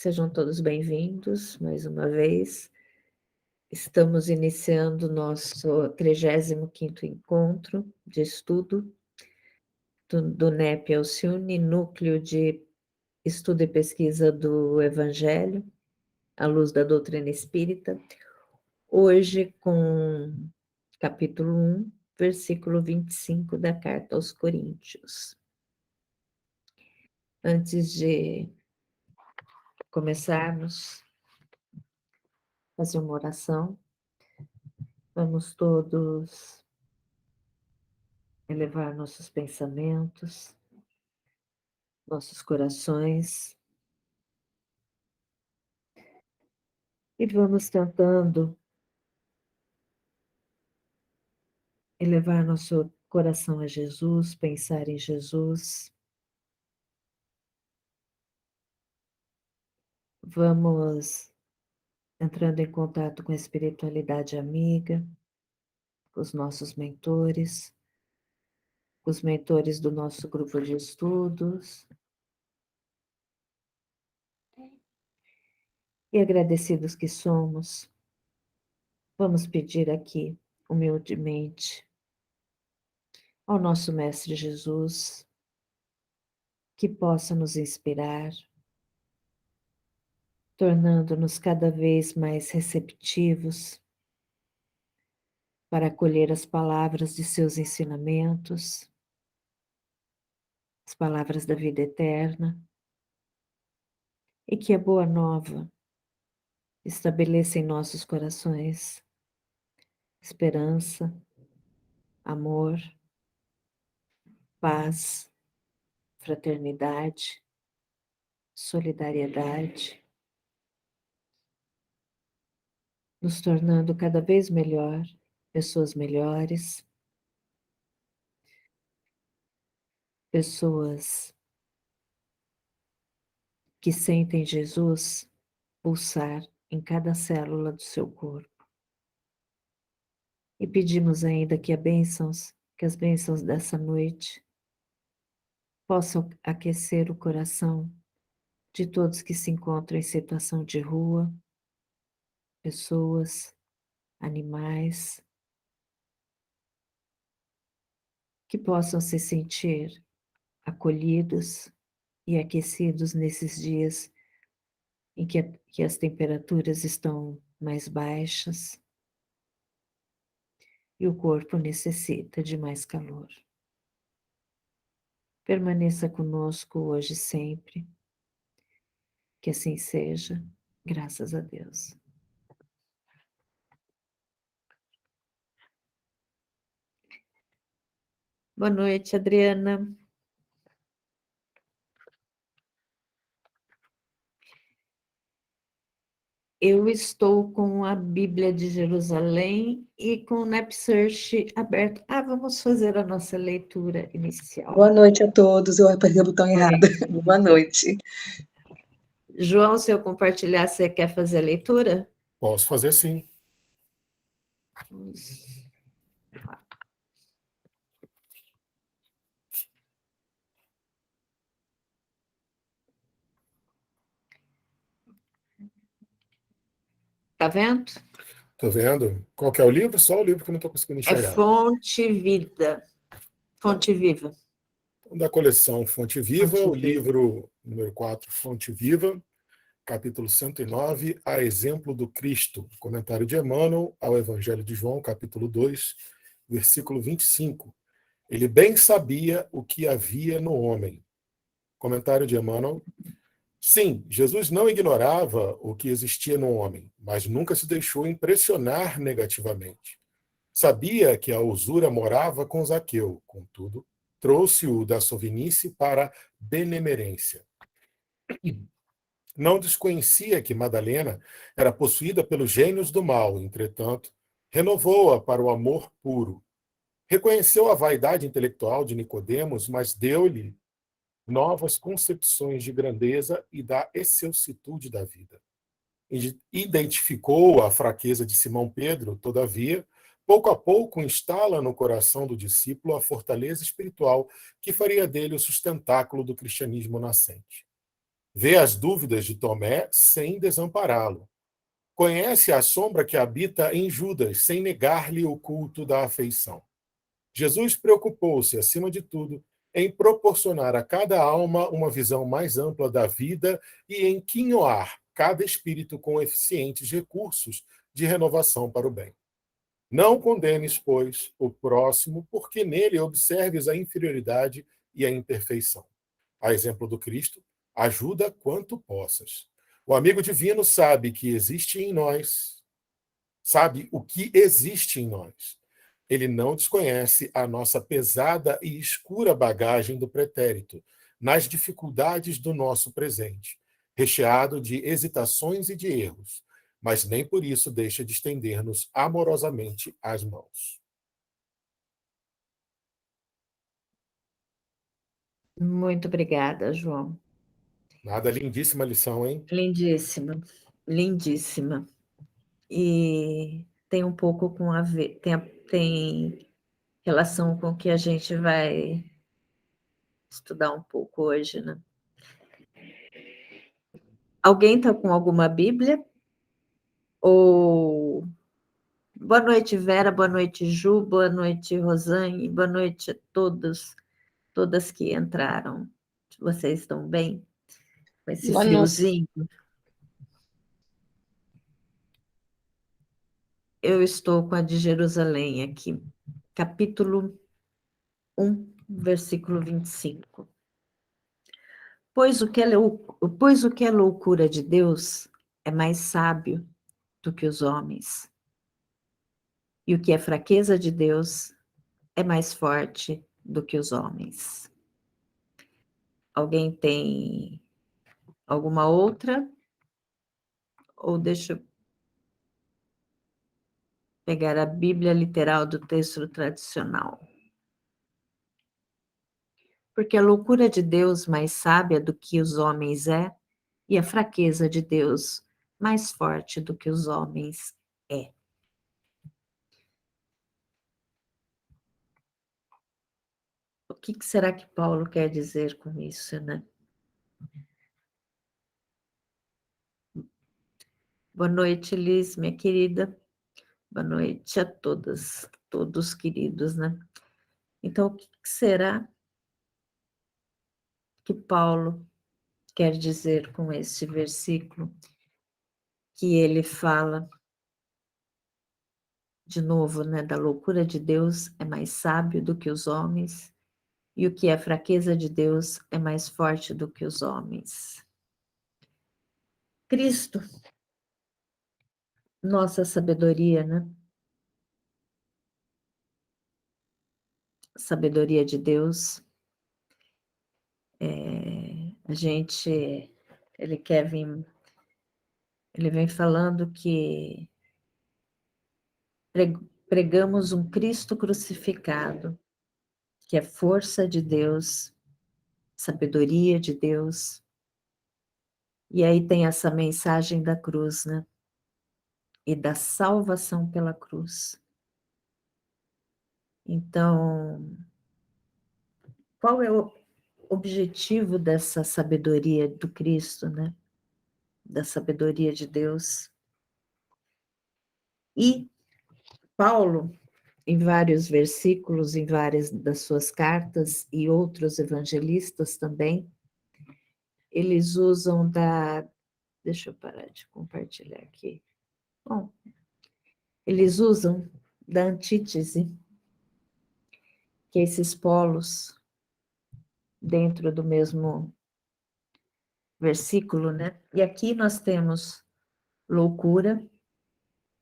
Sejam todos bem-vindos mais uma vez. Estamos iniciando nosso 35º encontro de estudo do NEP Alcione, Núcleo de Estudo e Pesquisa do Evangelho, à luz da doutrina espírita, hoje com capítulo 1, versículo 25 da Carta aos Coríntios. Antes de começarmos a fazer uma oração, vamos todos elevar nossos pensamentos, nossos corações, e vamos tentando elevar nosso coração a Jesus, pensar em Jesus. Vamos entrando em contato com a espiritualidade amiga, com os nossos mentores, com os mentores do nosso grupo de estudos. E agradecidos que somos, vamos pedir aqui, humildemente, ao nosso Mestre Jesus, que possa nos inspirar, tornando-nos cada vez mais receptivos para acolher as palavras de seus ensinamentos, as palavras da vida eterna, e que a boa nova estabeleça em nossos corações esperança, amor, paz, fraternidade, solidariedade, nos tornando cada vez melhor, pessoas melhores, pessoas que sentem Jesus pulsar em cada célula do seu corpo. E pedimos ainda que as bênçãos dessa noite possam aquecer o coração de todos que se encontram em situação de rua, pessoas, animais, que possam se sentir acolhidos e aquecidos nesses dias em que as temperaturas estão mais baixas e o corpo necessita de mais calor. Permaneça conosco hoje e sempre, que assim seja, graças a Deus. Boa noite, Adriana. Eu estou com a Bíblia de Jerusalém e com o NapSearch aberto. Vamos fazer a nossa leitura inicial. Boa noite a todos. Eu apertei o botão errado. Boa noite. João, se eu compartilhar, você quer fazer a leitura? Posso fazer sim. Tá vendo? Tô vendo. Qual que é o livro? Só o livro que eu não estou conseguindo enxergar. É Fonte Vida. Fonte Viva. Da coleção Fonte Viva, Fonte o Viva. livro número 4, Fonte Viva, capítulo 109, A Exemplo do Cristo. Comentário de Emmanuel ao Evangelho de João, capítulo 2, versículo 25. Ele bem sabia o que havia no homem. Comentário de Emmanuel. Sim, Jesus não ignorava o que existia no homem, mas nunca se deixou impressionar negativamente. Sabia que a usura morava com Zaqueu, contudo, trouxe-o da sovinice para a benemerência. Não desconhecia que Madalena era possuída pelos gênios do mal, entretanto, renovou-a para o amor puro. Reconheceu a vaidade intelectual de Nicodemos, mas deu-lhe novas concepções de grandeza e da excelsitude da vida. Identificou a fraqueza de Simão Pedro, todavia, pouco a pouco instala no coração do discípulo a fortaleza espiritual que faria dele o sustentáculo do cristianismo nascente. Vê as dúvidas de Tomé sem desampará-lo. Conhece a sombra que habita em Judas, sem negar-lhe o culto da afeição. Jesus preocupou-se, acima de tudo, em proporcionar a cada alma uma visão mais ampla da vida e em quinhoar cada espírito com eficientes recursos de renovação para o bem. Não condenes, pois, o próximo, porque nele observes a inferioridade e a imperfeição. A exemplo do Cristo, ajuda quanto possas. O amigo divino sabe que existe em nós, sabe o que existe em nós. Ele não desconhece a nossa pesada e escura bagagem do pretérito, nas dificuldades do nosso presente, recheado de hesitações e de erros, mas nem por isso deixa de estender-nos amorosamente as mãos. Muito obrigada, João. Nada, lindíssima lição, hein? Lindíssima, lindíssima. E tem um pouco com a ver, tem relação com o que a gente vai estudar um pouco hoje, né? Alguém está com alguma Bíblia? Ou boa noite, Vera, boa noite, Ju, boa noite, Rosane, boa noite a todos, todas que entraram. Vocês estão bem? Com esse Boa noite. friozinho? Eu estou com a de Jerusalém aqui, capítulo 1, versículo 25. Pois o que é loucura de Deus é mais sábio do que os homens, e o que é fraqueza de Deus é mais forte do que os homens. Alguém tem alguma outra? Ou deixa eu pegar a Bíblia literal do texto tradicional. Porque a loucura de Deus mais sábia do que os homens é, e a fraqueza de Deus mais forte do que os homens é. O que será que Paulo quer dizer com isso, né? Boa noite, Liz, minha querida. Boa noite a todas, todos queridos, né? Então, o que será que Paulo quer dizer com este versículo? Que ele fala, de novo, né, da loucura de Deus é mais sábio do que os homens, e o que é fraqueza de Deus é mais forte do que os homens. Cristo, nossa sabedoria, né? Sabedoria de Deus. A gente, ele quer vir, ele vem falando que pregamos um Cristo crucificado, que é força de Deus, sabedoria de Deus. E aí tem essa mensagem da cruz, né? E da salvação pela cruz. Então, qual é o objetivo dessa sabedoria do Cristo, né? Da sabedoria de Deus? E Paulo, em vários versículos, em várias das suas cartas, e outros evangelistas também, eles usam da. Deixa eu parar de compartilhar aqui. Bom, eles usam da antítese, que é esses polos dentro do mesmo versículo, né? E aqui nós temos loucura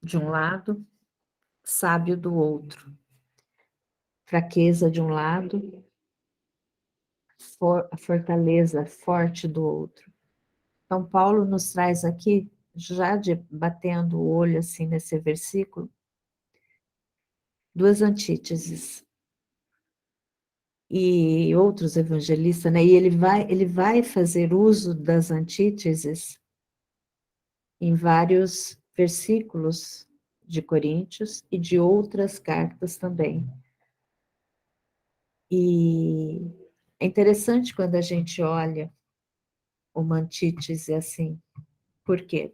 de um lado, sábio do outro, fraqueza de um lado, a fortaleza forte do outro. Então, Paulo nos traz aqui, já batendo o olho assim nesse versículo, duas antíteses. E outros evangelistas, né? E ele vai fazer uso das antíteses em vários versículos de Coríntios e de outras cartas também. E é interessante quando a gente olha uma antítese assim. Por quê?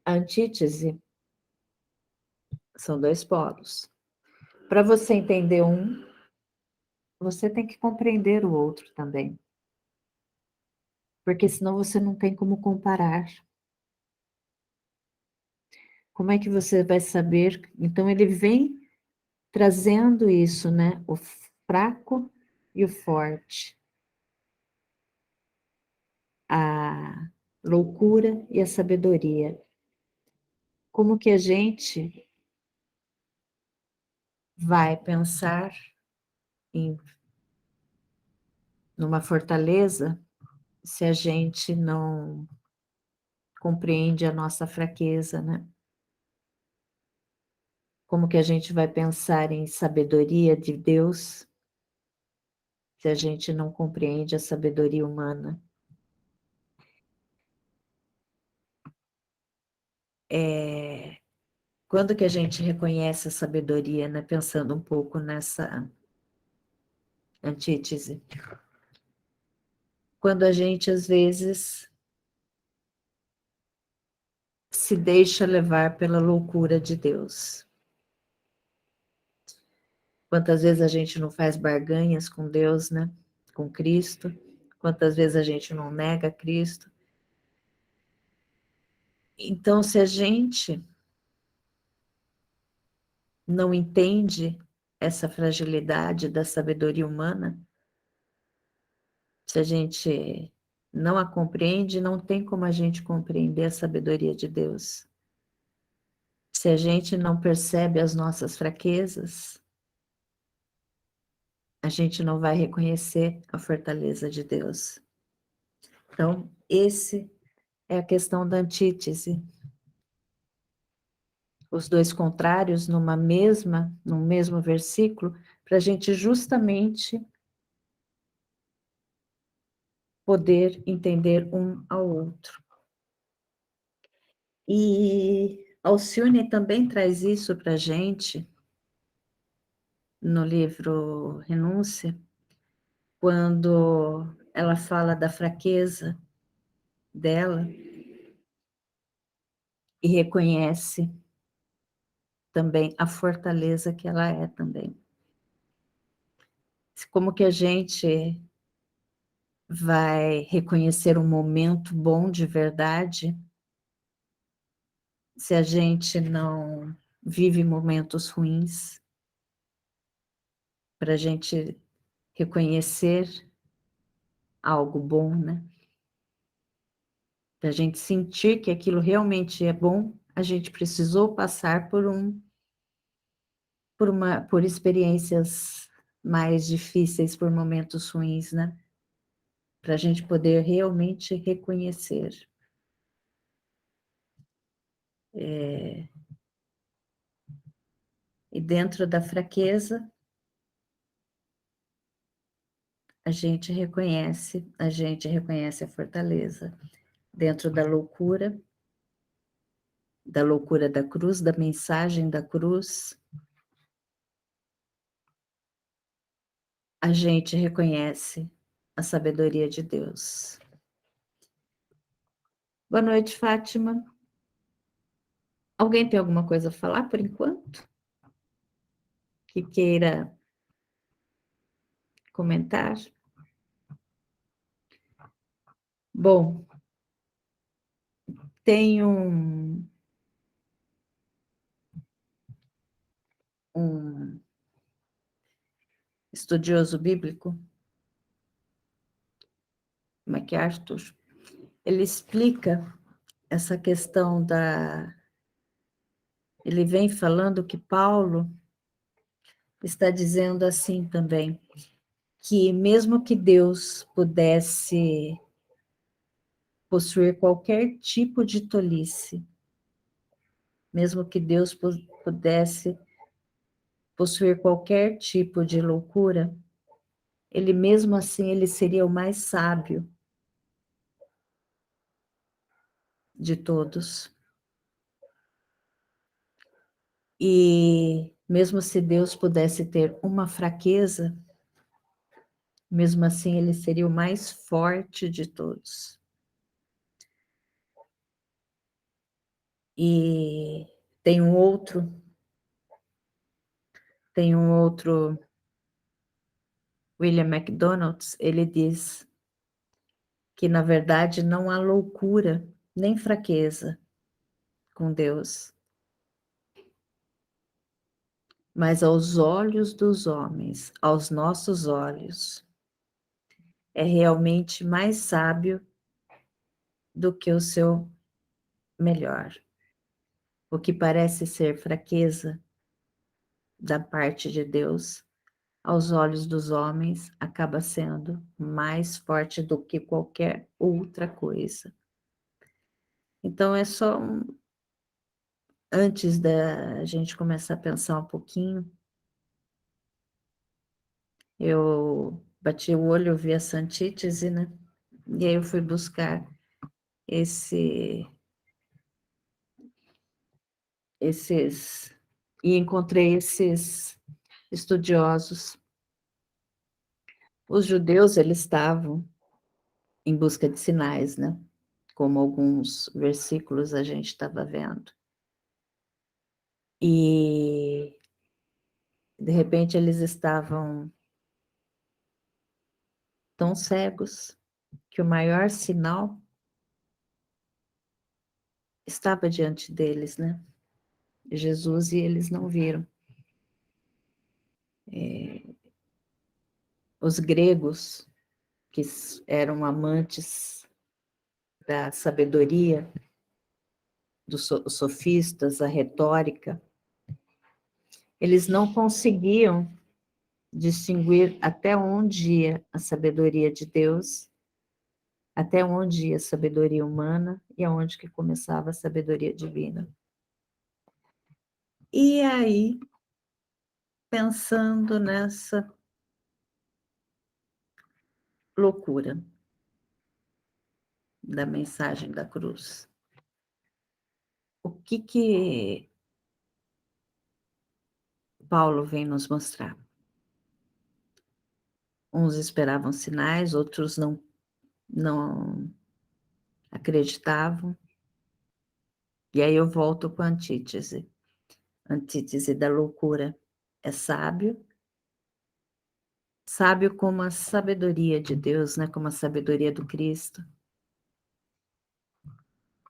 A antítese são dois polos. Para você entender um, você tem que compreender o outro também. Porque senão você não tem como comparar. Como é que você vai saber? Então ele vem trazendo isso, né? O fraco e o forte. A loucura e a sabedoria. Como que a gente vai pensar numa fortaleza se a gente não compreende a nossa fraqueza, né? Como que a gente vai pensar em sabedoria de Deus se a gente não compreende a sabedoria humana? Quando que a gente reconhece a sabedoria, né? Pensando um pouco nessa antítese. Quando a gente, às vezes, se deixa levar pela loucura de Deus. Quantas vezes a gente não faz barganhas com Deus, né? Com Cristo. Quantas vezes a gente não nega Cristo. Então, se a gente não entende essa fragilidade da sabedoria humana, se a gente não a compreende, não tem como a gente compreender a sabedoria de Deus. Se a gente não percebe as nossas fraquezas, a gente não vai reconhecer a fortaleza de Deus. Então, esse é a questão da antítese. Os dois contrários num mesmo versículo, para a gente justamente poder entender um ao outro. E Alcione também traz isso para a gente no livro Renúncia, quando ela fala da fraqueza dela e reconhece também a fortaleza que ela é também. Como que a gente vai reconhecer um momento bom de verdade se a gente não vive momentos ruins? Para a gente reconhecer algo bom, né? Para a gente sentir que aquilo realmente é bom, a gente precisou passar por experiências mais difíceis, por momentos ruins, né? Para a gente poder realmente reconhecer. E dentro da fraqueza, a gente reconhece a fortaleza. Dentro da loucura da cruz, da mensagem da cruz, a gente reconhece a sabedoria de Deus. Boa noite, Fátima. Alguém tem alguma coisa a falar por enquanto? Que queira comentar? Bom, tem um estudioso bíblico, MacArthur, ele explica essa questão ele vem falando que Paulo está dizendo assim também, que mesmo que Deus pudesse possuir qualquer tipo de tolice, mesmo que Deus pudesse possuir qualquer tipo de loucura, ele mesmo assim ele seria o mais sábio de todos. E mesmo se Deus pudesse ter uma fraqueza, Mesmo assim, ele seria o mais forte de todos. E tem um outro William McDonald, ele diz que, na verdade, não há loucura nem fraqueza com Deus, mas aos olhos dos homens, aos nossos olhos, é realmente mais sábio do que o seu melhor. O que parece ser fraqueza da parte de Deus, aos olhos dos homens, acaba sendo mais forte do que qualquer outra coisa. Então, é só antes da gente começar a pensar um pouquinho, eu bati o olho, eu vi essa antítese, né? E aí eu fui buscar esses, e encontrei esses estudiosos. Os judeus, eles estavam em busca de sinais, né? Como alguns versículos a gente estava vendo. E, de repente, eles estavam tão cegos que o maior sinal estava diante deles, né? Jesus, e eles não viram. Os gregos, que eram amantes da sabedoria, dos sofistas, a retórica, eles não conseguiam distinguir até onde ia a sabedoria de Deus, até onde ia a sabedoria humana e aonde que começava a sabedoria divina. E aí, pensando nessa loucura da mensagem da cruz, o que Paulo vem nos mostrar? Uns esperavam sinais, outros não acreditavam. E aí eu volto com a antítese da loucura. É sábio como a sabedoria de Deus, né? Como a sabedoria do Cristo.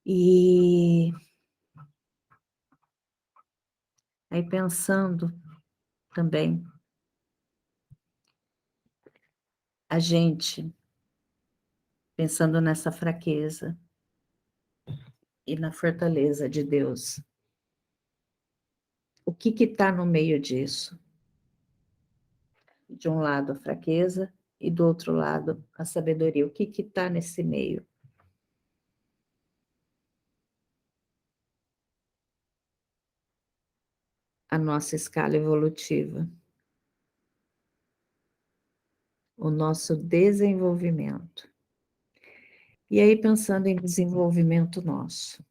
E aí pensando também, a gente, pensando nessa fraqueza e na fortaleza de Deus, o que está no meio disso? De um lado a fraqueza e do outro lado a sabedoria. O que está nesse meio? A nossa escala evolutiva, o nosso desenvolvimento. E aí, pensando em desenvolvimento nosso,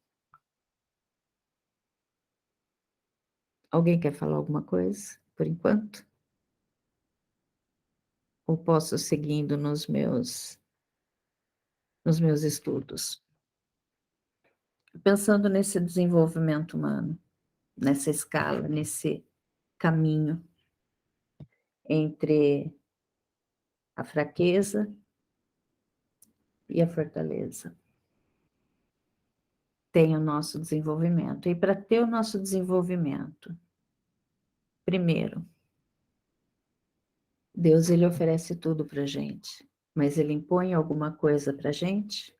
alguém quer falar alguma coisa, por enquanto? Ou posso seguindo nos meus estudos? Pensando nesse desenvolvimento humano, nessa escala, nesse caminho entre a fraqueza e a fortaleza. Tem o nosso desenvolvimento. E para ter o nosso desenvolvimento, primeiro, Deus, ele oferece tudo para a gente, mas ele impõe alguma coisa para a gente?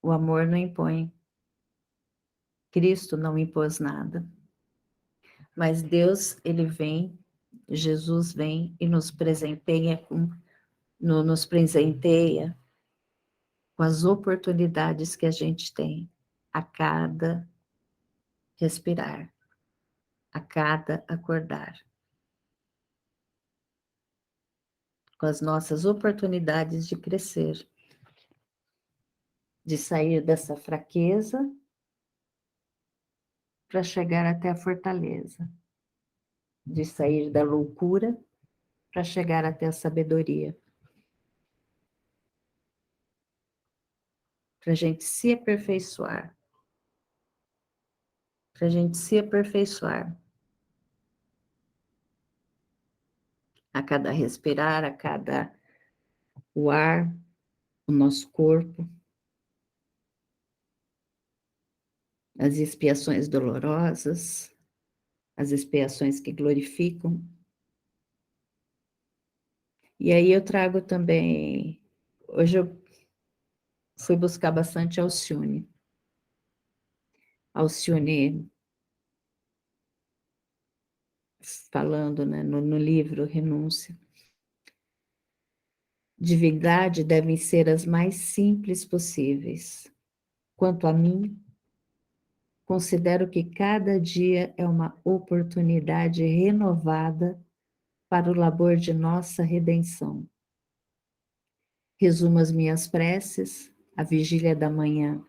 O amor não impõe. Cristo não impôs nada. Mas Deus, ele vem, Jesus vem e nos presenteia nos presenteia com as oportunidades que a gente tem a cada respirar, a cada acordar. Com as nossas oportunidades de crescer, de sair dessa fraqueza para chegar até a fortaleza. de sair da loucura para chegar até a sabedoria. Para a gente se aperfeiçoar. Para a gente se aperfeiçoar. A cada respirar, a cada o ar, o nosso corpo, as expiações dolorosas, as expiações que glorificam. E aí eu trago também, hoje eu fui buscar bastante Alcione. Alcione falando, né, no livro Renúncia. Divindade devem ser as mais simples possíveis. Quanto a mim, considero que cada dia é uma oportunidade renovada para o labor de nossa redenção. Resumo as minhas preces, a vigília da manhã,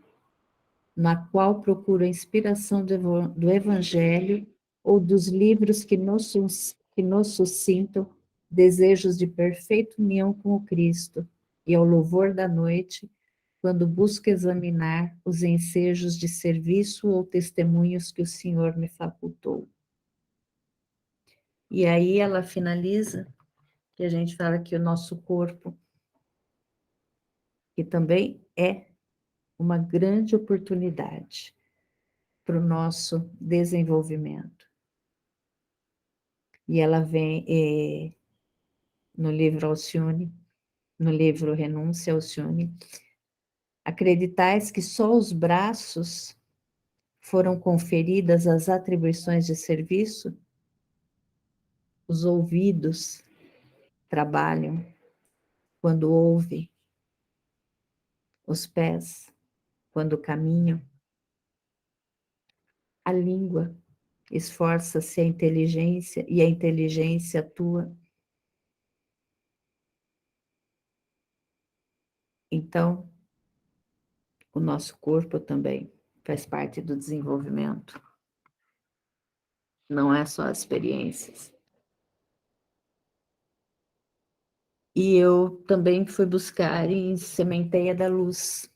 na qual procuro a inspiração do Evangelho ou dos livros que nos suscitam desejos de perfeita união com o Cristo, e ao louvor da noite, quando busco examinar os ensejos de serviço ou testemunhos que o Senhor me facultou. E aí ela finaliza, que a gente fala que o nosso corpo, que também é uma grande oportunidade para o nosso desenvolvimento. E ela vem no livro Alcione, no livro Renúncia Alcione, acreditais que só os braços foram conferidas as atribuições de serviço? Os ouvidos trabalham quando ouve, os pés quando caminham, a língua esforça-se a inteligência e a inteligência atua. Então, o nosso corpo também faz parte do desenvolvimento. Não é só as experiências. E eu também fui buscar em Sementeira da Luz,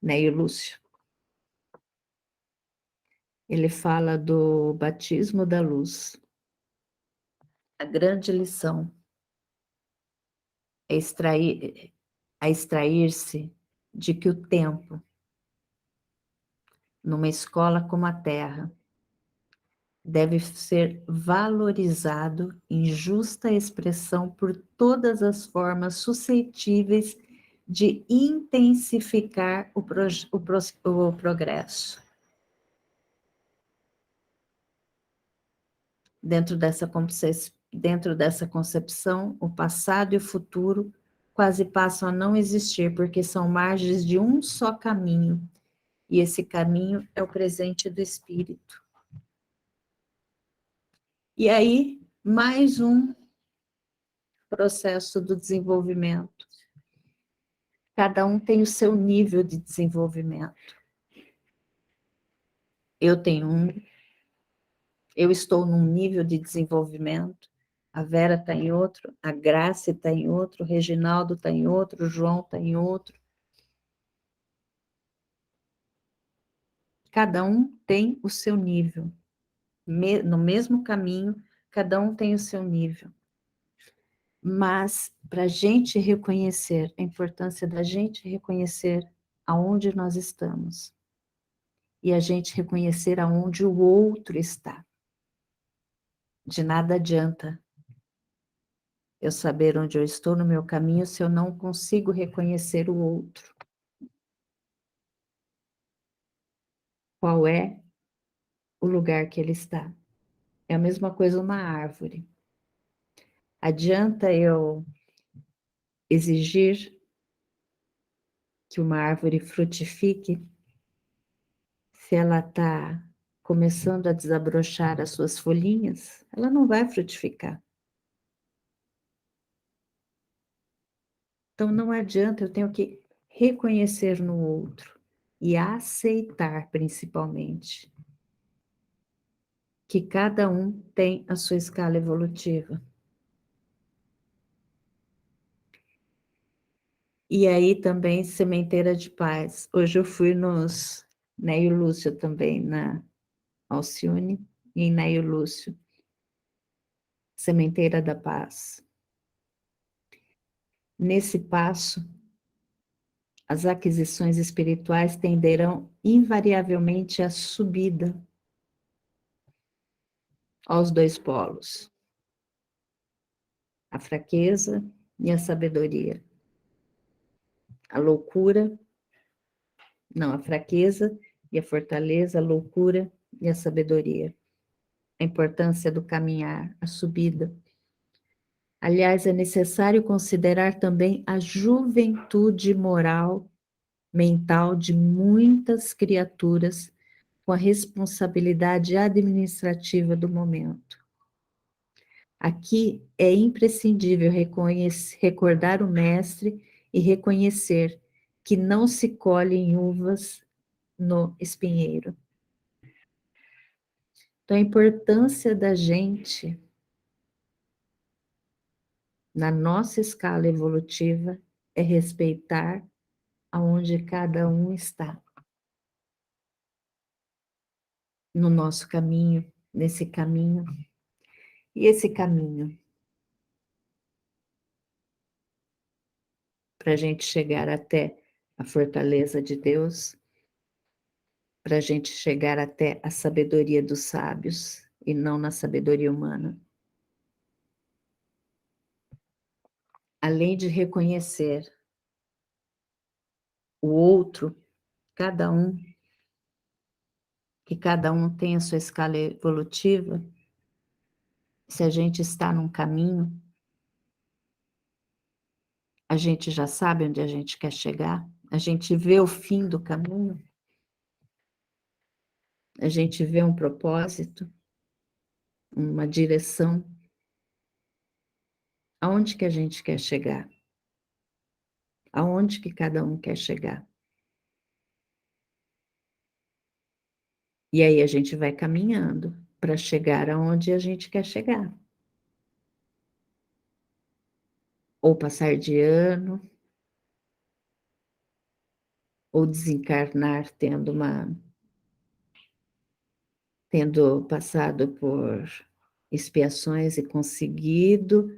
Neio Lúcio. Ele fala do batismo da luz. A grande lição é extrair-se de que o tempo, numa escola como a Terra, deve ser valorizado em justa expressão por todas as formas suscetíveis de intensificar o progresso. Dentro dessa concepção, o passado e o futuro quase passam a não existir, porque são margens de um só caminho, e esse caminho é o presente do espírito. E aí, mais um processo do desenvolvimento. Cada um tem o seu nível de desenvolvimento. Eu estou num nível de desenvolvimento, a Vera está em outro, a Graça está em outro, o Reginaldo está em outro, o João está em outro. Cada um tem o seu nível. No mesmo caminho, cada um tem o seu nível. Mas, para a gente reconhecer, a importância da gente reconhecer aonde nós estamos. E a gente reconhecer aonde o outro está. De nada adianta eu saber onde eu estou no meu caminho se eu não consigo reconhecer o outro. Qual é o lugar que ele está? É a mesma coisa uma árvore. Adianta eu exigir que uma árvore frutifique se ela está começando a desabrochar as suas folhinhas? Ela não vai frutificar. Então não adianta, eu tenho que reconhecer no outro e aceitar principalmente. que cada um tem a sua escala evolutiva. E aí também Sementeira de Paz. Hoje eu fui nos Neio Lúcio também, na Alcione e em Neio Lúcio. Sementeira da Paz. Nesse passo, as aquisições espirituais tenderão invariavelmente à subida aos dois polos, a fraqueza e a sabedoria, a loucura, não, a fraqueza e a fortaleza, a loucura e a sabedoria, a importância do caminhar, a subida. Aliás, é necessário considerar também a juventude moral, mental de muitas criaturas com a responsabilidade administrativa do momento. Aqui é imprescindível recordar o mestre e reconhecer que não se colhem uvas no espinheiro. Então, a importância da gente, na nossa escala evolutiva, é respeitar aonde cada um está. No nosso caminho, nesse caminho. E esse caminho, para a gente chegar até a fortaleza de Deus, para a gente chegar até a sabedoria dos sábios e não na sabedoria humana. Além de reconhecer o outro, cada um, que cada um tem a sua escala evolutiva, se a gente está num caminho, a gente já sabe onde a gente quer chegar, a gente vê o fim do caminho, a gente vê um propósito, uma direção. Aonde que a gente quer chegar? Aonde que cada um quer chegar? E aí a gente vai caminhando para chegar aonde a gente quer chegar. Ou passar de ano, ou desencarnar tendo passado por expiações e conseguido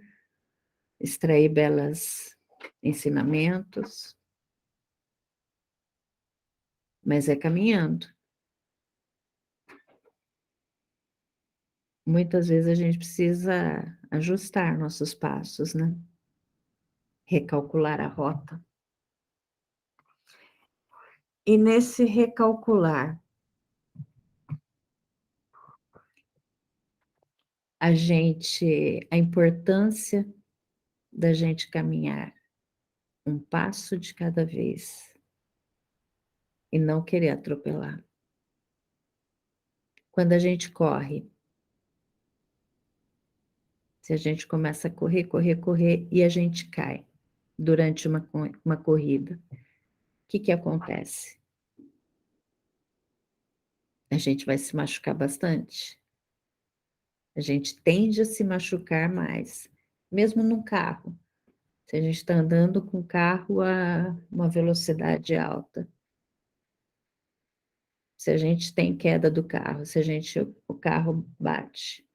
extrair belos ensinamentos, mas é caminhando. Muitas vezes a gente precisa ajustar nossos passos, né? Recalcular a rota. E nesse recalcular, a importância da gente caminhar um passo de cada vez e não querer atropelar. Quando a gente corre, se a gente começa a correr, correr, correr e a gente cai durante uma corrida, o que acontece? A gente vai se machucar bastante. A gente tende a se machucar mais, mesmo num carro. Se a gente está andando com o carro a uma velocidade alta, se a gente tem queda do carro, o carro bate,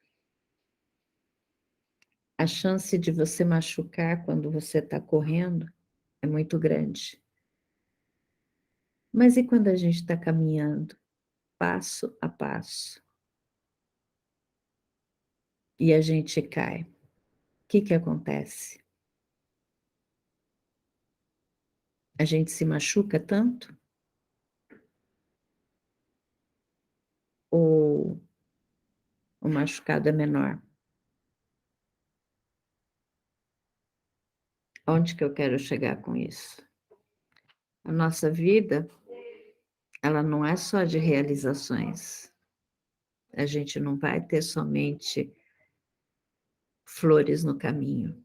a chance de você machucar quando você está correndo é muito grande. Mas e quando a gente está caminhando, passo a passo, e a gente cai? O que acontece? A gente se machuca tanto? Ou o machucado é menor? Onde que eu quero chegar com isso? A nossa vida, ela não é só de realizações. A gente não vai ter somente flores no caminho.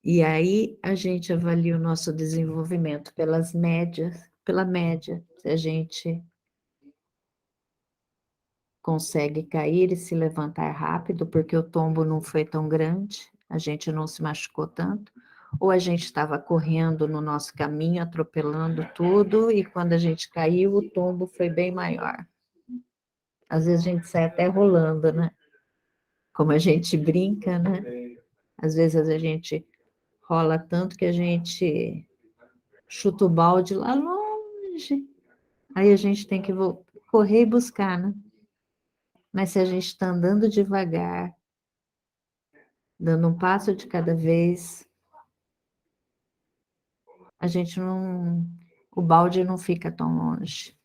E aí a gente avalia o nosso desenvolvimento pelas médias, pela média, se a gente consegue cair e se levantar rápido, porque o tombo não foi tão grande, a gente não se machucou tanto, ou a gente estava correndo no nosso caminho, atropelando tudo, e quando a gente caiu, o tombo foi bem maior. Às vezes a gente sai até rolando, né? Como a gente brinca, né? Às vezes a gente rola tanto que a gente chuta o balde lá longe. Aí a gente tem que correr e buscar, né? Mas se a gente está andando devagar, dando um passo de cada vez, a gente não. O balde não fica tão longe.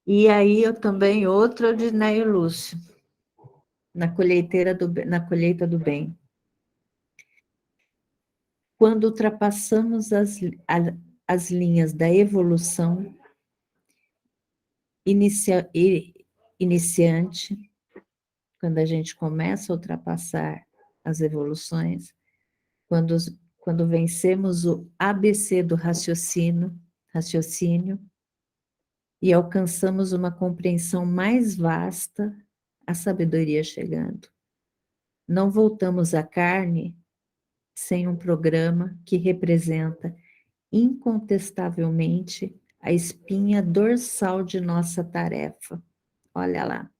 E aí eu também, outra de Neio Lúcio, na colheita do bem. Quando ultrapassamos as linhas da evolução iniciante, quando a gente começa a ultrapassar as evoluções, quando, quando vencemos o ABC do raciocínio, e alcançamos uma compreensão mais vasta, a sabedoria chegando. Não voltamos à carne sem um programa que representa incontestavelmente a espinha dorsal de nossa tarefa. Olha lá.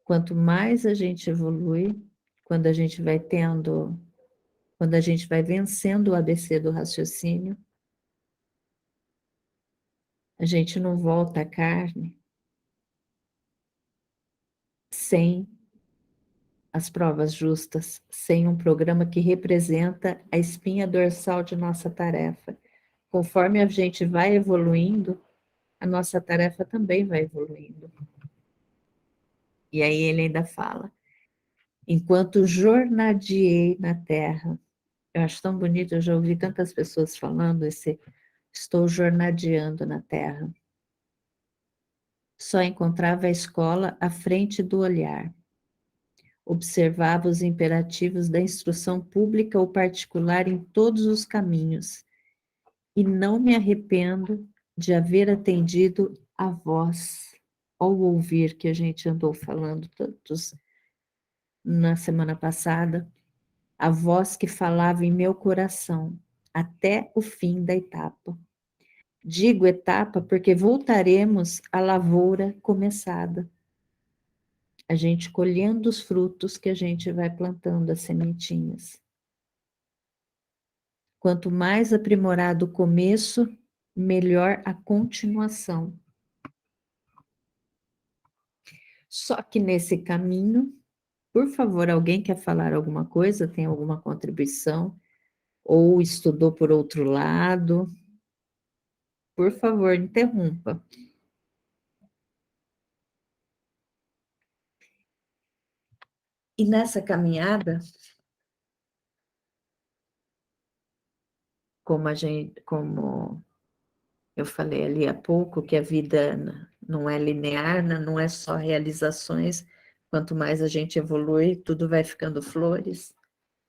Quanto mais a gente evolui, quando a gente vai vencendo o ABC do raciocínio, a gente não volta à carne sem as provas justas, sem um programa que representa a espinha dorsal de nossa tarefa. Conforme a gente vai evoluindo, a nossa tarefa também vai evoluindo. E aí ele ainda fala: enquanto jornadeei na terra, eu acho tão bonito, eu já ouvi tantas pessoas falando estou jornadeando na terra. Só encontrava a escola à frente do olhar. Observava os imperativos da instrução pública ou particular em todos os caminhos, e não me arrependo de haver atendido a voz, ao ouvir que a gente andou falando tantos na semana passada, a voz que falava em meu coração, até o fim da etapa. Digo etapa porque voltaremos à lavoura começada. A gente colhendo os frutos que a gente vai plantando, as sementinhas. Quanto mais aprimorado o começo, melhor a continuação. Só que nesse caminho, por favor, alguém quer falar alguma coisa? Tem alguma contribuição? Ou estudou por outro lado? Por favor, interrompa. E nessa caminhada, como eu falei ali há pouco, que a vida não é linear, né? Não é só realizações. Quanto mais a gente evolui, tudo vai ficando flores,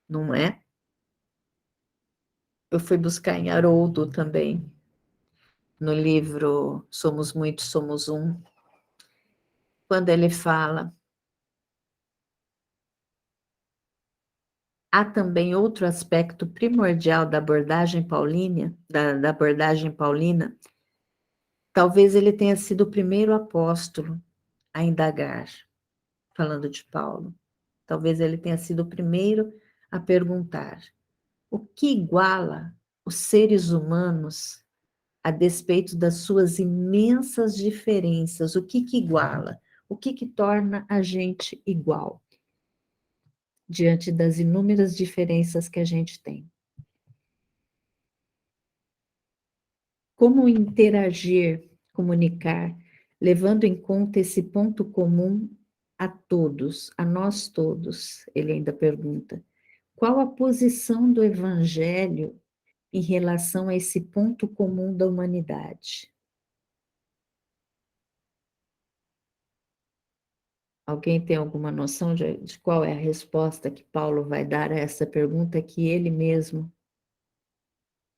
não é? Eu fui buscar em Haroldo também, no livro Somos Muitos, Somos Um, quando ele fala: há também outro aspecto primordial da abordagem paulina, da abordagem paulina. Talvez ele tenha sido o primeiro apóstolo a indagar, falando de Paulo. Talvez ele tenha sido o primeiro a perguntar: o que iguala os seres humanos a despeito das suas imensas diferenças? O que iguala? O que torna a gente igual diante das inúmeras diferenças que a gente tem? Como interagir, comunicar, levando em conta esse ponto comum a todos, a nós todos? Ele ainda pergunta: qual a posição do Evangelho em relação a esse ponto comum da humanidade? Alguém tem alguma noção de qual é a resposta que Paulo vai dar a essa pergunta que ele mesmo,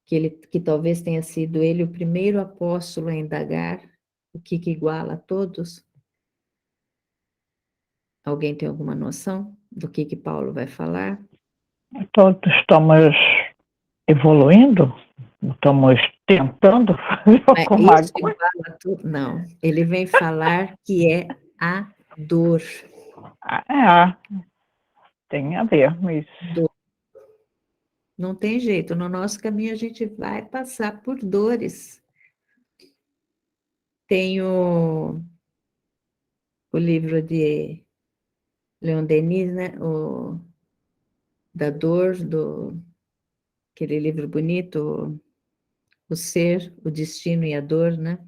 que talvez tenha sido ele o primeiro apóstolo a indagar, o que iguala a todos? Alguém tem alguma noção do que Paulo vai falar? Todos estamos evoluindo, estamos tentando fazer Mas alguma isso coisa. iguala a tudo? Não, ele vem falar que é a dor. Tem a ver isso. Dor. Não tem jeito, no nosso caminho a gente vai passar por dores. Tem o livro de Leon Denis, né? Da dor, aquele livro bonito, o ser, o destino e a dor, né?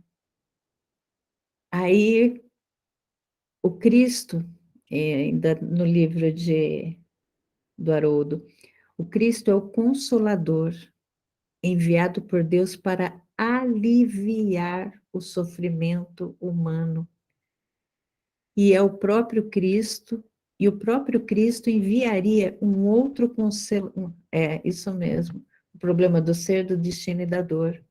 Aí, o Cristo, ainda no livro do Haroldo, o Cristo é o Consolador, enviado por Deus para aliviar o sofrimento humano. E é o próprio Cristo, e o próprio Cristo enviaria um outro conselho. Isso mesmo, o problema do ser, do destino e da dor.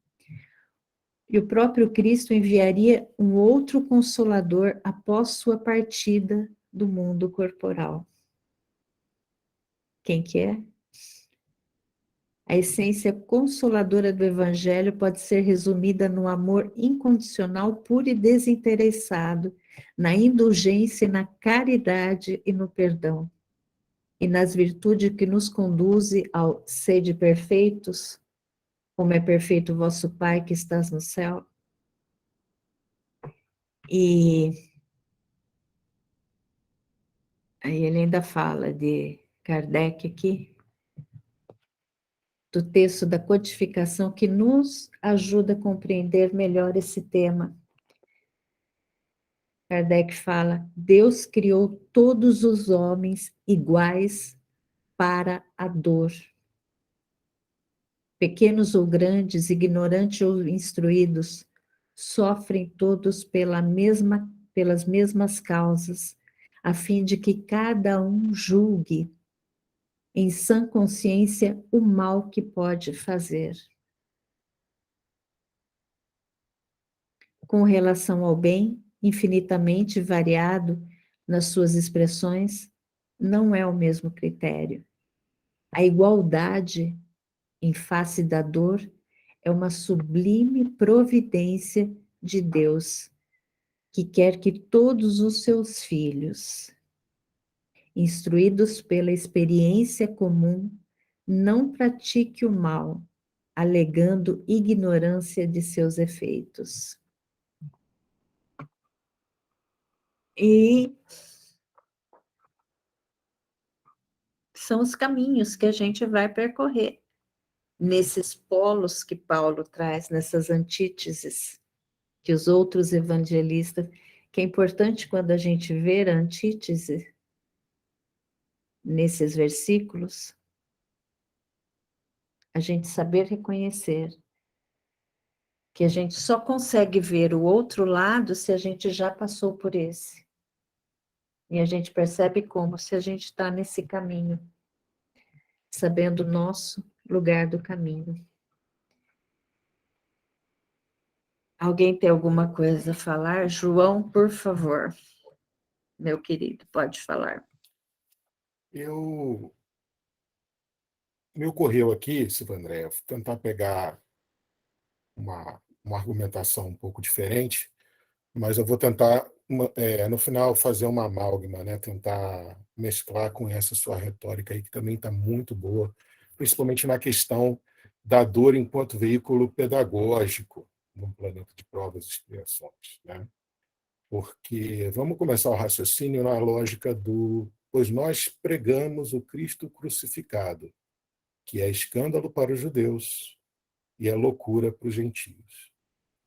E o próprio Cristo enviaria um outro consolador após sua partida do mundo corporal. Quem que é? A essência consoladora do Evangelho pode ser resumida no amor incondicional, puro e desinteressado, na indulgência, na caridade e no perdão, e nas virtudes que nos conduzem ao sede perfeitos, como é perfeito o vosso Pai que estás no céu. E aí ele ainda fala de Kardec aqui, do texto da codificação que nos ajuda a compreender melhor esse tema. Kardec fala: Deus criou todos os homens iguais para a dor. Pequenos ou grandes, ignorantes ou instruídos, sofrem todos pelas mesmas causas, a fim de que cada um julgue em sã consciência o mal que pode fazer. Com relação ao bem, infinitamente variado nas suas expressões, não é o mesmo critério. A igualdade em face da dor é uma sublime providência de Deus, que quer que todos os seus filhos, instruídos pela experiência comum, não pratique o mal, alegando ignorância de seus efeitos. E são os caminhos que a gente vai percorrer, nesses polos que Paulo traz, nessas antíteses, que os outros evangelistas, que é importante quando a gente vê a antítese nesses versículos, a gente saber reconhecer que a gente só consegue ver o outro lado se a gente já passou por esse. E a gente percebe como se a gente está nesse caminho, sabendo o nosso lugar do caminho. Alguém tem alguma coisa a falar? João, por favor. Meu querido, pode falar. Me ocorreu aqui, Silvia André, tentar pegar uma argumentação um pouco diferente, mas eu vou tentar, no final, fazer uma amálgama, né? Tentar mesclar com essa sua retórica aí, que também está muito boa, principalmente na questão da dor enquanto veículo pedagógico num planeta de provas e expiações, né? Porque vamos começar o raciocínio na lógica pois nós pregamos o Cristo crucificado, que é escândalo para os judeus e é loucura para os gentios.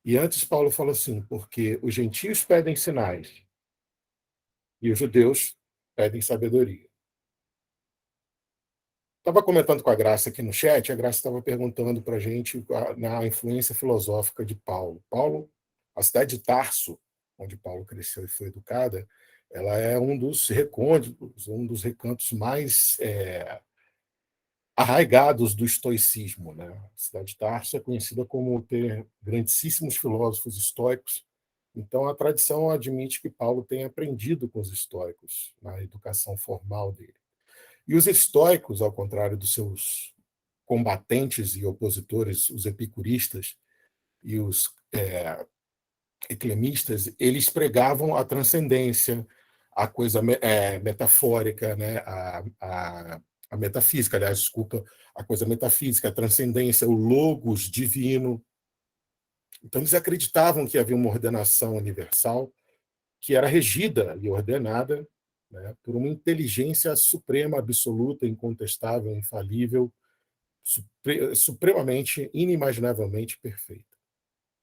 E antes Paulo fala assim, porque os gentios pedem sinais e os judeus pedem sabedoria. Estava comentando com a Graça aqui no chat, a Graça estava perguntando para a gente na influência filosófica de Paulo. A cidade de Tarso, onde Paulo cresceu e foi educada, ela é um dos recônditos, um dos recantos mais arraigados do estoicismo, né? A cidade de Tarso é conhecida como ter grandíssimos filósofos estoicos. Então, a tradição admite que Paulo tenha aprendido com os estoicos na educação formal dele. E os estoicos, ao contrário dos seus combatentes e opositores, os epicuristas e os eclemistas, eles pregavam a transcendência, a coisa metafórica, né? A metafísica, aliás, desculpa, a coisa metafísica, a transcendência, o logos divino. Então, eles acreditavam que havia uma ordenação universal que era regida e ordenada, né, por uma inteligência suprema, absoluta, incontestável, infalível, supremamente, inimaginavelmente perfeita.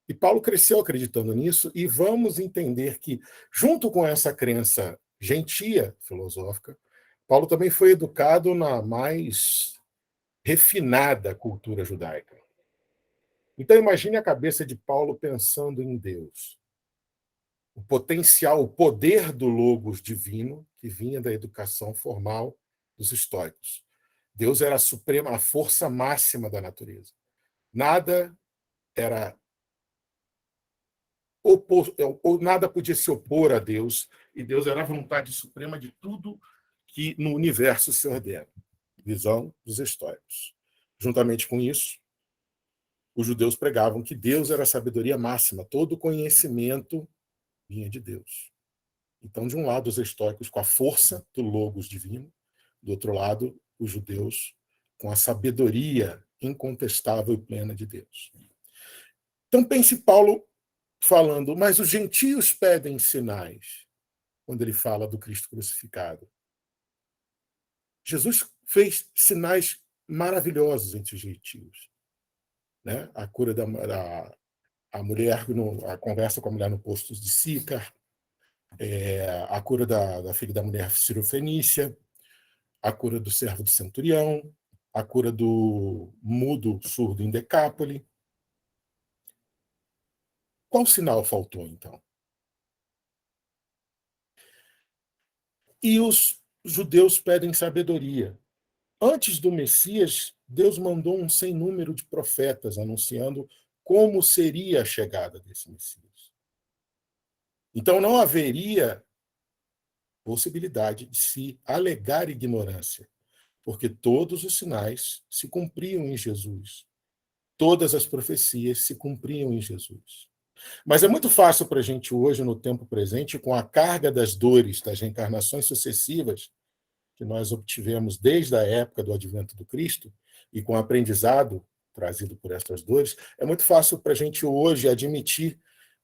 E Paulo cresceu acreditando nisso, e vamos entender que, junto com essa crença gentia filosófica, Paulo também foi educado na mais refinada cultura judaica. Então, imagine a cabeça de Paulo pensando em Deus. O potencial, o poder do logos divino que vinha da educação formal dos estoicos. Deus era a suprema, a força máxima da natureza. Nada era ou nada podia se opor a Deus, e Deus era a vontade suprema de tudo que no universo se ordena. Visão dos estoicos. Juntamente com isso, os judeus pregavam que Deus era a sabedoria máxima, todo conhecimento vinha de Deus. Então, de um lado, os estoicos com a força do logos divino, do outro lado, os judeus com a sabedoria incontestável e plena de Deus. Então, pense Paulo falando, mas os gentios pedem sinais, quando ele fala do Cristo crucificado. Jesus fez sinais maravilhosos entre os gentios. Né? A cura a mulher, a conversa com a mulher no poço de Sícar, a cura da filha da mulher cirofenícia, a cura do servo do centurião, a cura do mudo surdo em Decápole. Qual sinal faltou, então? E os judeus pedem sabedoria. Antes do Messias, Deus mandou um sem número de profetas anunciando como seria a chegada desse Messias. Então não haveria possibilidade de se alegar ignorância, porque todos os sinais se cumpriam em Jesus. Todas as profecias se cumpriam em Jesus. Mas é muito fácil para a gente hoje, no tempo presente, com a carga das dores, das reencarnações sucessivas que nós obtivemos desde a época do advento do Cristo, e com o aprendizado trazido por essas dores, é muito fácil para a gente hoje admitir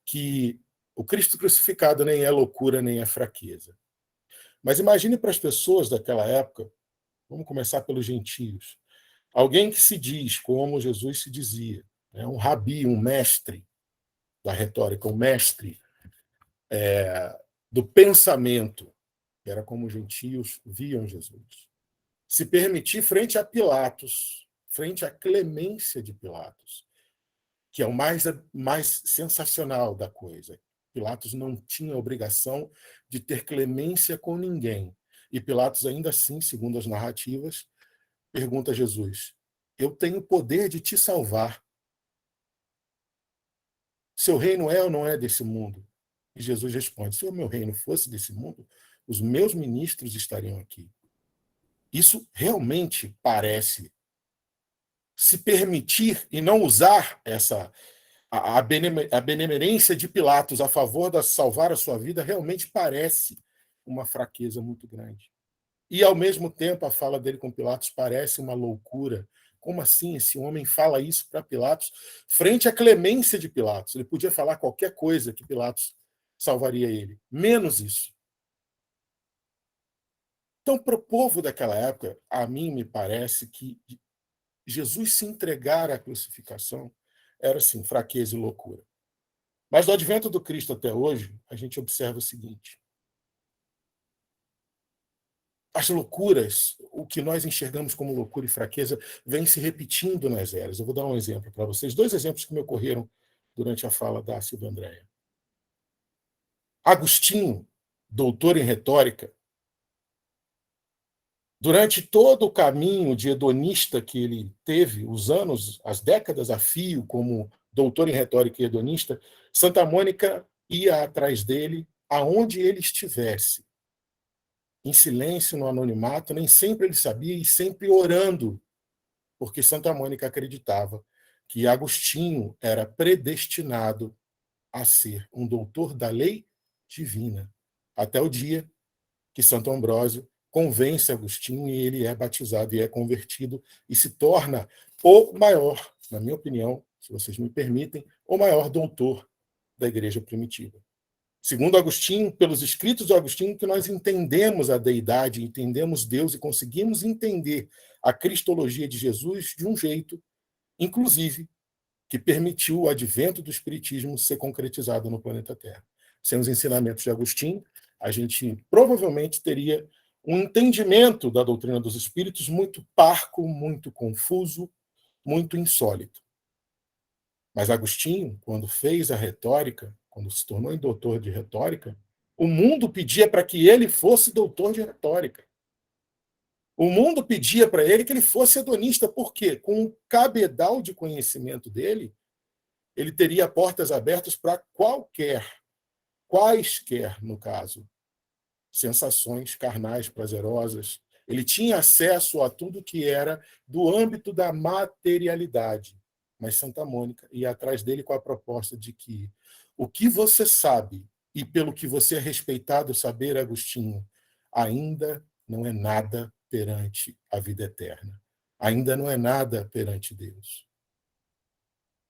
que o Cristo crucificado nem é loucura, nem é fraqueza. Mas imagine para as pessoas daquela época, vamos começar pelos gentios, alguém que se diz como Jesus se dizia, né? Um rabi, um mestre da retórica, um mestre do pensamento, que era como os gentios viam Jesus. Se permitir frente a Pilatos, frente à clemência de Pilatos, que é o mais sensacional da coisa. Pilatos não tinha obrigação de ter clemência com ninguém. E Pilatos, ainda assim, segundo as narrativas, pergunta a Jesus: eu tenho poder de te salvar. Seu reino é ou não é desse mundo? E Jesus responde: se o meu reino fosse desse mundo, os meus ministros estariam aqui. Isso realmente parece se permitir e não usar a benemerência de Pilatos a favor de salvar a sua vida, realmente parece uma fraqueza muito grande. E, ao mesmo tempo, a fala dele com Pilatos parece uma loucura. Como assim esse homem fala isso para Pilatos frente à clemência de Pilatos? Ele podia falar qualquer coisa que Pilatos salvaria ele, menos isso. Então, para o povo daquela época, a mim me parece que Jesus se entregar à crucificação era, sim, fraqueza e loucura. Mas do advento do Cristo até hoje, a gente observa o seguinte: as loucuras, o que nós enxergamos como loucura e fraqueza, vem se repetindo nas eras. Eu vou dar um exemplo para vocês, 2 exemplos que me ocorreram durante a fala da Silvia Andréa. Agostinho doutor em retórica, durante todo o caminho de hedonista que ele teve, os anos, as décadas a fio como doutor em retórica e hedonista, Santa Mônica ia atrás dele aonde ele estivesse, em silêncio, no anonimato, nem sempre ele sabia e sempre orando, porque Santa Mônica acreditava que Agostinho era predestinado a ser um doutor da lei divina, até o dia que Santo Ambrósio convence Agostinho e ele é batizado e é convertido e se torna o maior, na minha opinião, se vocês me permitem, o maior doutor da Igreja primitiva. Segundo Agostinho, pelos escritos de Agostinho, que nós entendemos a deidade, entendemos Deus e conseguimos entender a cristologia de Jesus de um jeito, inclusive, que permitiu o advento do Espiritismo ser concretizado no planeta Terra. Sem os ensinamentos de Agostinho, a gente provavelmente teria um entendimento da doutrina dos espíritos muito parco, muito confuso, muito insólito. Mas Agostinho, quando fez a retórica, quando se tornou doutor de retórica, o mundo pedia para que ele fosse doutor de retórica. O mundo pedia para ele que ele fosse hedonista, porque com o cabedal de conhecimento dele, ele teria portas abertas para quaisquer, no caso, sensações carnais prazerosas. Ele tinha acesso a tudo que era do âmbito da materialidade. Mas Santa Mônica ia atrás dele com a proposta de que o que você sabe e pelo que você é respeitado saber, Agostinho, ainda não é nada perante a vida eterna. Ainda não é nada perante Deus.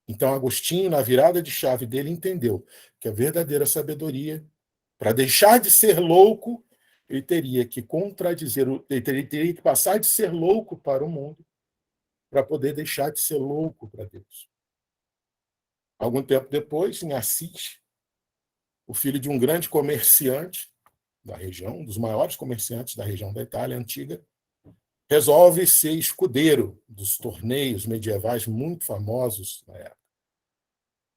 Então, Agostinho, na virada de chave dele, entendeu que a verdadeira sabedoria, para deixar de ser louco, ele teria que ele teria que passar de ser louco para o mundo para poder deixar de ser louco para Deus. Algum tempo depois, em Assis, o filho de um grande comerciante da região, um dos maiores comerciantes da região da Itália antiga, resolve ser escudeiro dos torneios medievais muito famosos na época.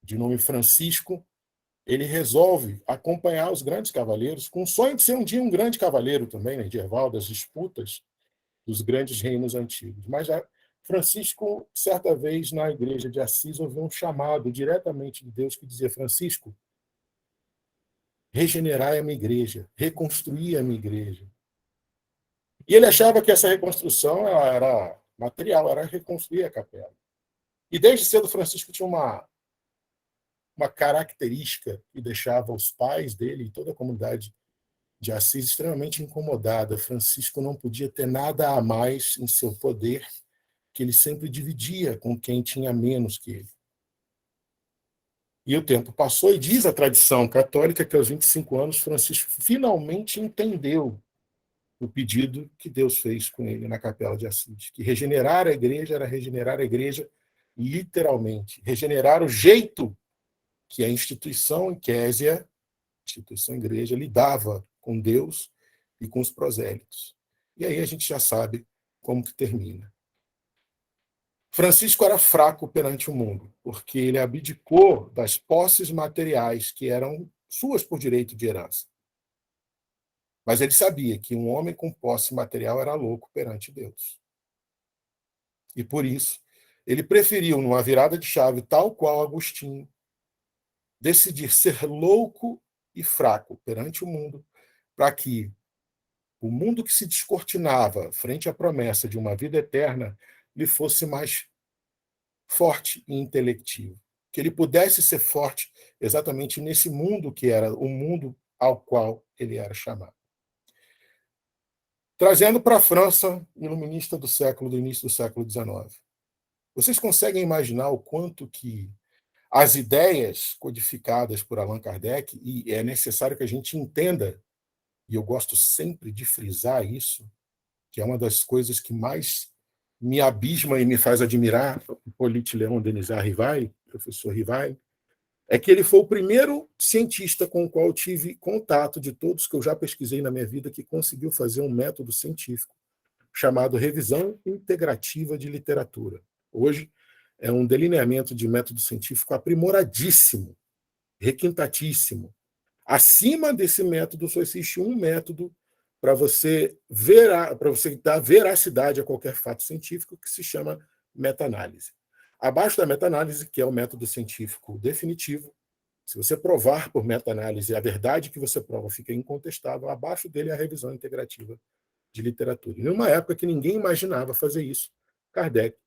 De nome Francisco, ele resolve acompanhar os grandes cavaleiros, com o sonho de ser um dia um grande cavaleiro também, medieval, das disputas dos grandes reinos antigos. Mas Francisco, certa vez, na igreja de Assis, ouviu um chamado diretamente de Deus que dizia: Francisco, regenerai a minha igreja, reconstruir a minha igreja. E ele achava que essa reconstrução era material, era reconstruir a capela. E desde cedo Francisco tinha uma característica que deixava os pais dele e toda a comunidade de Assis extremamente incomodada. Francisco não podia ter nada a mais em seu poder, que ele sempre dividia com quem tinha menos que ele. E o tempo passou e diz a tradição católica que aos 25 anos Francisco finalmente entendeu o pedido que Deus fez com ele na Capela de Assis, que regenerar a igreja era regenerar a igreja literalmente, regenerar o jeito que a instituição Ecclesia, instituição igreja, lidava com Deus e com os prosélitos. E aí a gente já sabe como que termina. Francisco era fraco perante o mundo, porque ele abdicou das posses materiais que eram suas por direito de herança. Mas ele sabia que um homem com posse material era louco perante Deus. E por isso, ele preferiu, numa virada de chave tal qual Agostinho, decidir ser louco e fraco perante o mundo, para que o mundo que se descortinava frente à promessa de uma vida eterna lhe fosse mais forte e intelectivo. Que ele pudesse ser forte exatamente nesse mundo que era o mundo ao qual ele era chamado. Trazendo para a França, iluminista do início do século XIX. Vocês conseguem imaginar o quanto que as ideias codificadas por Allan Kardec, e é necessário que a gente entenda, e eu gosto sempre de frisar isso, que é uma das coisas que mais me abisma e me faz admirar o Hippolyte Léon Denisard Rivail, professor Rivail, é que ele foi o primeiro cientista com o qual eu tive contato de todos que eu já pesquisei na minha vida que conseguiu fazer um método científico chamado revisão integrativa de literatura. Hoje é um delineamento de método científico aprimoradíssimo, requintatíssimo, Acima desse método só existe um método para você dar veracidade a qualquer fato científico, que se chama meta-análise. Abaixo da meta-análise, que é o método científico definitivo, se você provar por meta-análise a verdade que você prova fica incontestável, abaixo dele é a revisão integrativa de literatura. Em uma época que ninguém imaginava fazer isso, Kardec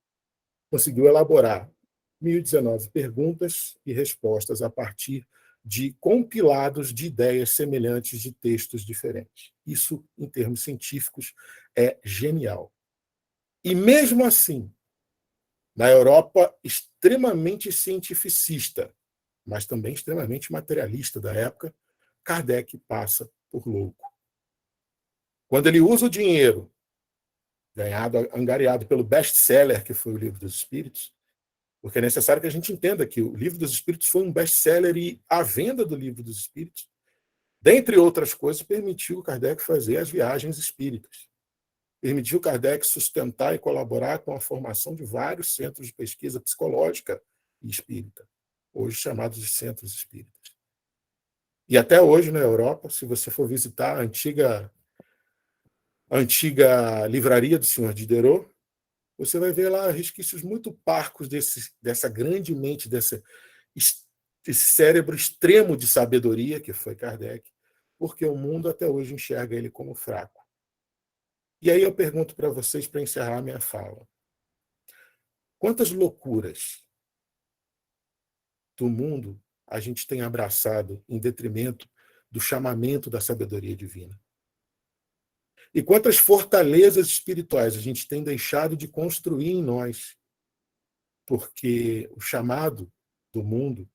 conseguiu elaborar 1019 perguntas e respostas a partir de compilados de ideias semelhantes de textos diferentes. Isso, em termos científicos, é genial. E mesmo assim, na Europa extremamente cientificista, mas também extremamente materialista da época, Kardec passa por louco. Quando ele usa o dinheiro angariado pelo best-seller, que foi o Livro dos Espíritos, porque é necessário que a gente entenda que o Livro dos Espíritos foi um best-seller e a venda do Livro dos Espíritos, dentre outras coisas, permitiu Kardec fazer as viagens espíritas. Permitiu Kardec sustentar e colaborar com a formação de vários centros de pesquisa psicológica e espírita, hoje chamados de centros espíritas. E até hoje, na Europa, se você for visitar a antiga livraria do Senhor Diderot, você vai ver lá resquícios muito parcos dessa grande mente, desse cérebro extremo de sabedoria que foi Kardec, porque o mundo até hoje enxerga ele como fraco. E aí eu pergunto para vocês, para encerrar a minha fala, quantas loucuras do mundo a gente tem abraçado em detrimento do chamamento da sabedoria divina? E quantas fortalezas espirituais a gente tem deixado de construir em nós, porque o chamado do mundo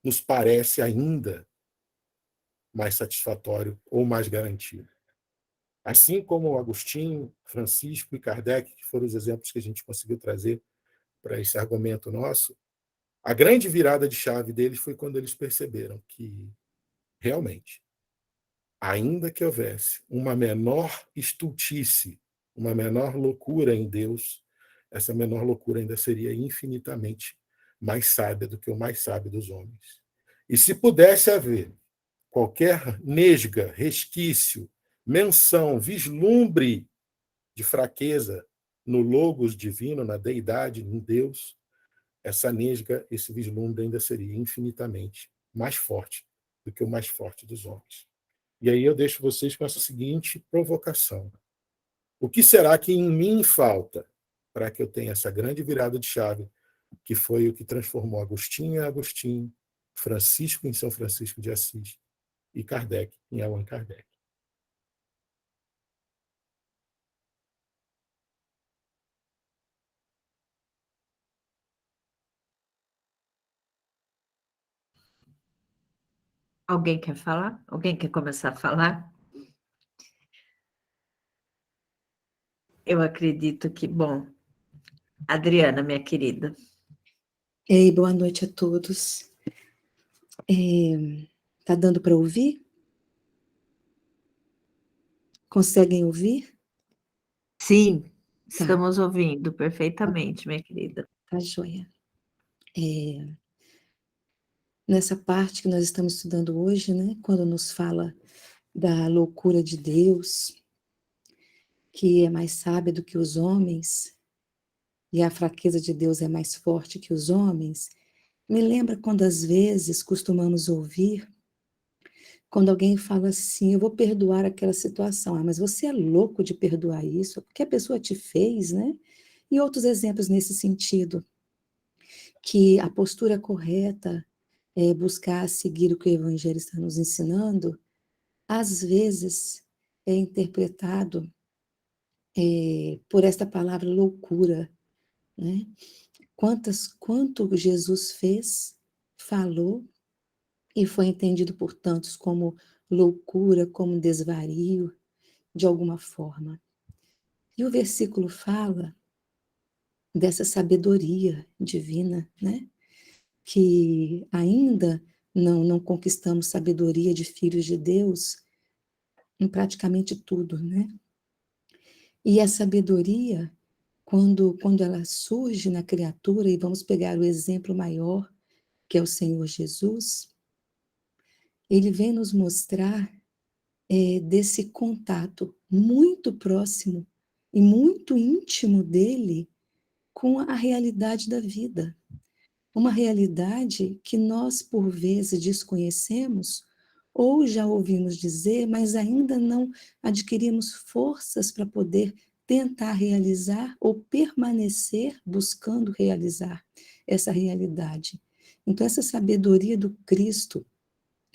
nos parece ainda mais satisfatório ou mais garantido. Assim como Agostinho, Francisco e Kardec, que foram os exemplos que a gente conseguiu trazer para esse argumento nosso, a grande virada de chave deles foi quando eles perceberam que, realmente, ainda que houvesse uma menor estultice, uma menor loucura em Deus, essa menor loucura ainda seria infinitamente mais sábia do que o mais sábio dos homens. E se pudesse haver qualquer nesga, resquício, menção, vislumbre de fraqueza no logos divino, na deidade, em Deus, essa nesga, esse vislumbre ainda seria infinitamente mais forte do que o mais forte dos homens. E aí eu deixo vocês com essa seguinte provocação. O que será que em mim falta para que eu tenha essa grande virada de chave, que foi o que transformou Agostinho em Agostinho, Francisco em São Francisco de Assis e Kardec em Allan Kardec? Alguém quer falar? Alguém quer começar a falar? Eu acredito que, bom, Adriana, minha querida. Ei, boa noite a todos. Tá dando para ouvir? Conseguem ouvir? Sim, Tá. estamos ouvindo perfeitamente, minha querida. Tá joia. Nessa parte que nós estamos estudando hoje, né, quando nos fala da loucura de Deus, que é mais sábia do que os homens, e a fraqueza de Deus é mais forte que os homens, me lembra quando às vezes costumamos ouvir, quando alguém fala assim, eu vou perdoar aquela situação, mas você é louco de perdoar isso, porque a pessoa te fez, né? E outros exemplos nesse sentido, que a postura correta é buscar seguir o que o Evangelho está nos ensinando, às vezes é interpretado por esta palavra loucura, né? Quanto Jesus fez, falou, e foi entendido por tantos como loucura, como desvario, de alguma forma. E o versículo fala dessa sabedoria divina, né? Que ainda não conquistamos sabedoria de filhos de Deus em praticamente tudo, né? E a sabedoria, quando ela surge na criatura, e vamos pegar o exemplo maior, que é o Senhor Jesus, ele vem nos mostrar desse contato muito próximo e muito íntimo dele com a realidade da vida. Uma realidade que nós, por vezes, desconhecemos ou já ouvimos dizer, mas ainda não adquirimos forças para poder tentar realizar ou permanecer buscando realizar essa realidade. Então, essa sabedoria do Cristo,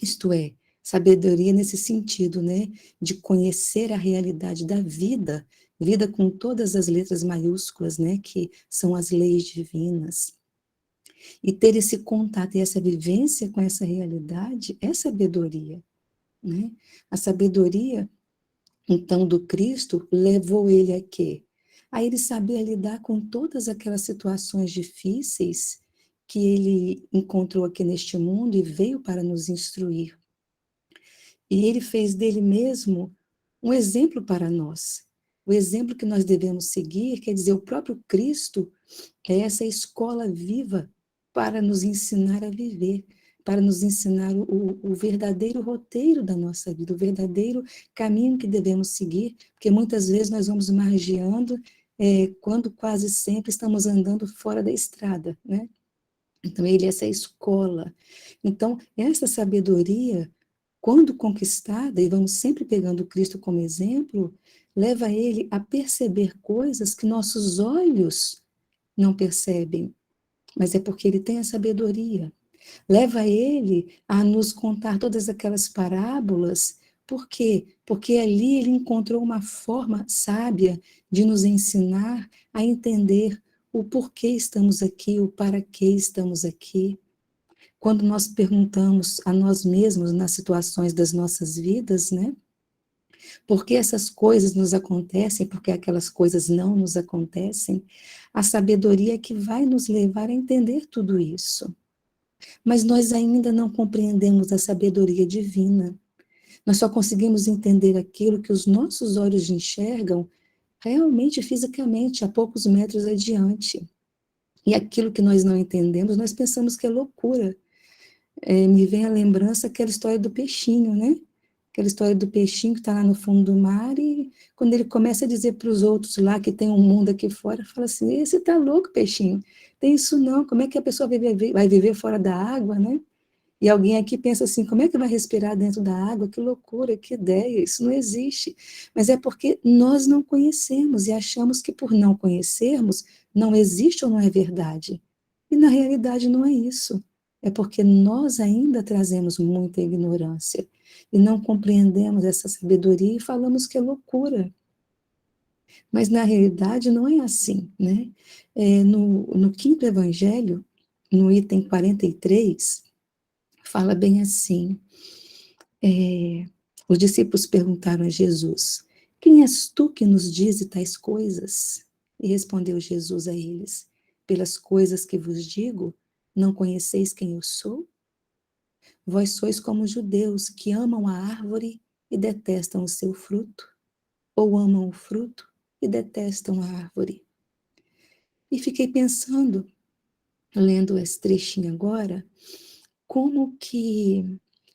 isto é, sabedoria nesse sentido, né, de conhecer a realidade da vida, vida com todas as letras maiúsculas, né, que são as leis divinas, e ter esse contato e essa vivência com essa realidade é sabedoria, né? A sabedoria, então, do Cristo levou ele a quê? A ele saber lidar com todas aquelas situações difíceis que ele encontrou aqui neste mundo e veio para nos instruir. E ele fez dele mesmo um exemplo para nós. O exemplo que nós devemos seguir, quer dizer, o próprio Cristo é essa escola viva para nos ensinar a viver, para nos ensinar o verdadeiro roteiro da nossa vida, o verdadeiro caminho que devemos seguir, porque muitas vezes nós vamos margeando, quando quase sempre estamos andando fora da estrada, né? Então, ele é essa escola. Então, essa sabedoria, quando conquistada, e vamos sempre pegando Cristo como exemplo, leva ele a perceber coisas que nossos olhos não percebem, mas é porque ele tem a sabedoria. Leva ele a nos contar todas aquelas parábolas, por quê? Porque ali ele encontrou uma forma sábia de nos ensinar a entender o porquê estamos aqui, o para que estamos aqui. Quando nós perguntamos a nós mesmos nas situações das nossas vidas, né? Por que essas coisas nos acontecem, porque aquelas coisas não nos acontecem, a sabedoria é que vai nos levar a entender tudo isso. Mas nós ainda não compreendemos a sabedoria divina. Nós só conseguimos entender aquilo que os nossos olhos enxergam realmente fisicamente, a poucos metros adiante. E aquilo que nós não entendemos, nós pensamos que é loucura. Me vem a lembrança aquela história do peixinho, né? Aquela história do peixinho que está lá no fundo do mar e quando ele começa a dizer para os outros lá que tem um mundo aqui fora, fala assim, você está louco, peixinho? Tem isso não, como é que a pessoa vai viver fora da água, né? E alguém aqui pensa assim, como é que vai respirar dentro da água? Que loucura, que ideia, isso não existe. Mas é porque nós não conhecemos e achamos que por não conhecermos, não existe ou não é verdade. E na realidade não é isso. É porque nós ainda trazemos muita ignorância e não compreendemos essa sabedoria e falamos que é loucura. Mas na realidade não é assim, né? No quinto evangelho, no item 43, fala bem assim, os discípulos perguntaram a Jesus, quem és tu que nos dize tais coisas? E respondeu Jesus a eles, pelas coisas que vos digo, não conheceis quem eu sou? Vós sois como os judeus que amam a árvore e detestam o seu fruto, ou amam o fruto e detestam a árvore. E fiquei pensando, lendo esse trechinho agora, como que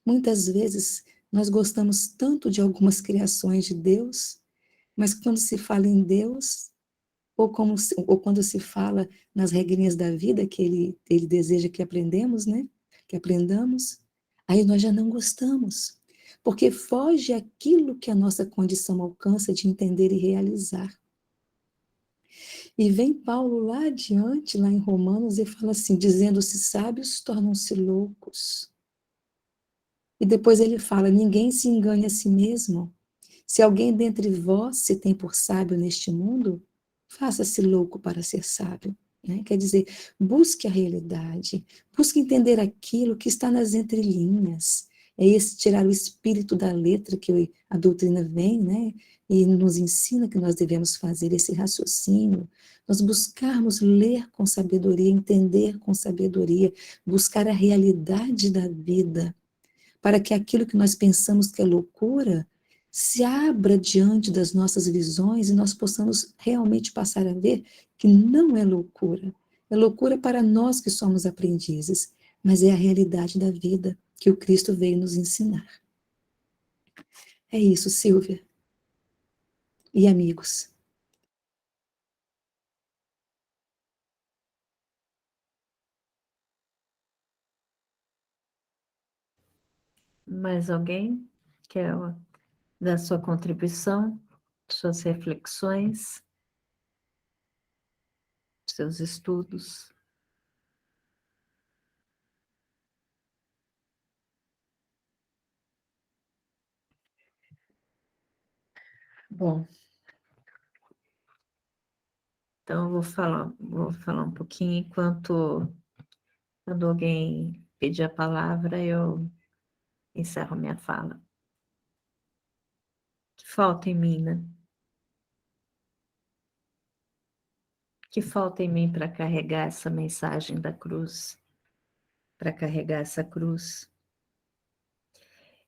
muitas vezes nós gostamos tanto de algumas criações de Deus, mas quando se fala em Deus, ou quando se fala nas regrinhas da vida que ele deseja que aprendemos, né? Que aprendamos, aí nós já não gostamos, porque foge aquilo que a nossa condição alcança de entender e realizar. E vem Paulo lá adiante, lá em Romanos, e fala assim, dizendo-se sábios, tornam-se loucos. E depois ele fala, ninguém se engane a si mesmo. Se alguém dentre vós se tem por sábio neste mundo, faça-se louco para ser sábio. Né? Quer dizer, busque a realidade, busque entender aquilo que está nas entrelinhas. É esse tirar o espírito da letra que a doutrina vem, né? E nos ensina que nós devemos fazer esse raciocínio, nós buscarmos ler com sabedoria, entender com sabedoria, buscar a realidade da vida, para que aquilo que nós pensamos que é loucura se abra diante das nossas visões e nós possamos realmente passar a ver que não é loucura. É loucura para nós que somos aprendizes, mas é a realidade da vida. que o Cristo veio nos ensinar. É isso, Silvia. E amigos. Mais alguém quer dar sua contribuição, suas reflexões, seus estudos? Bom, então eu vou falar um pouquinho enquanto quando alguém pedir a palavra, eu encerro minha fala. Que falta em mim, né? Que falta em mim para carregar essa mensagem da cruz, para carregar essa cruz.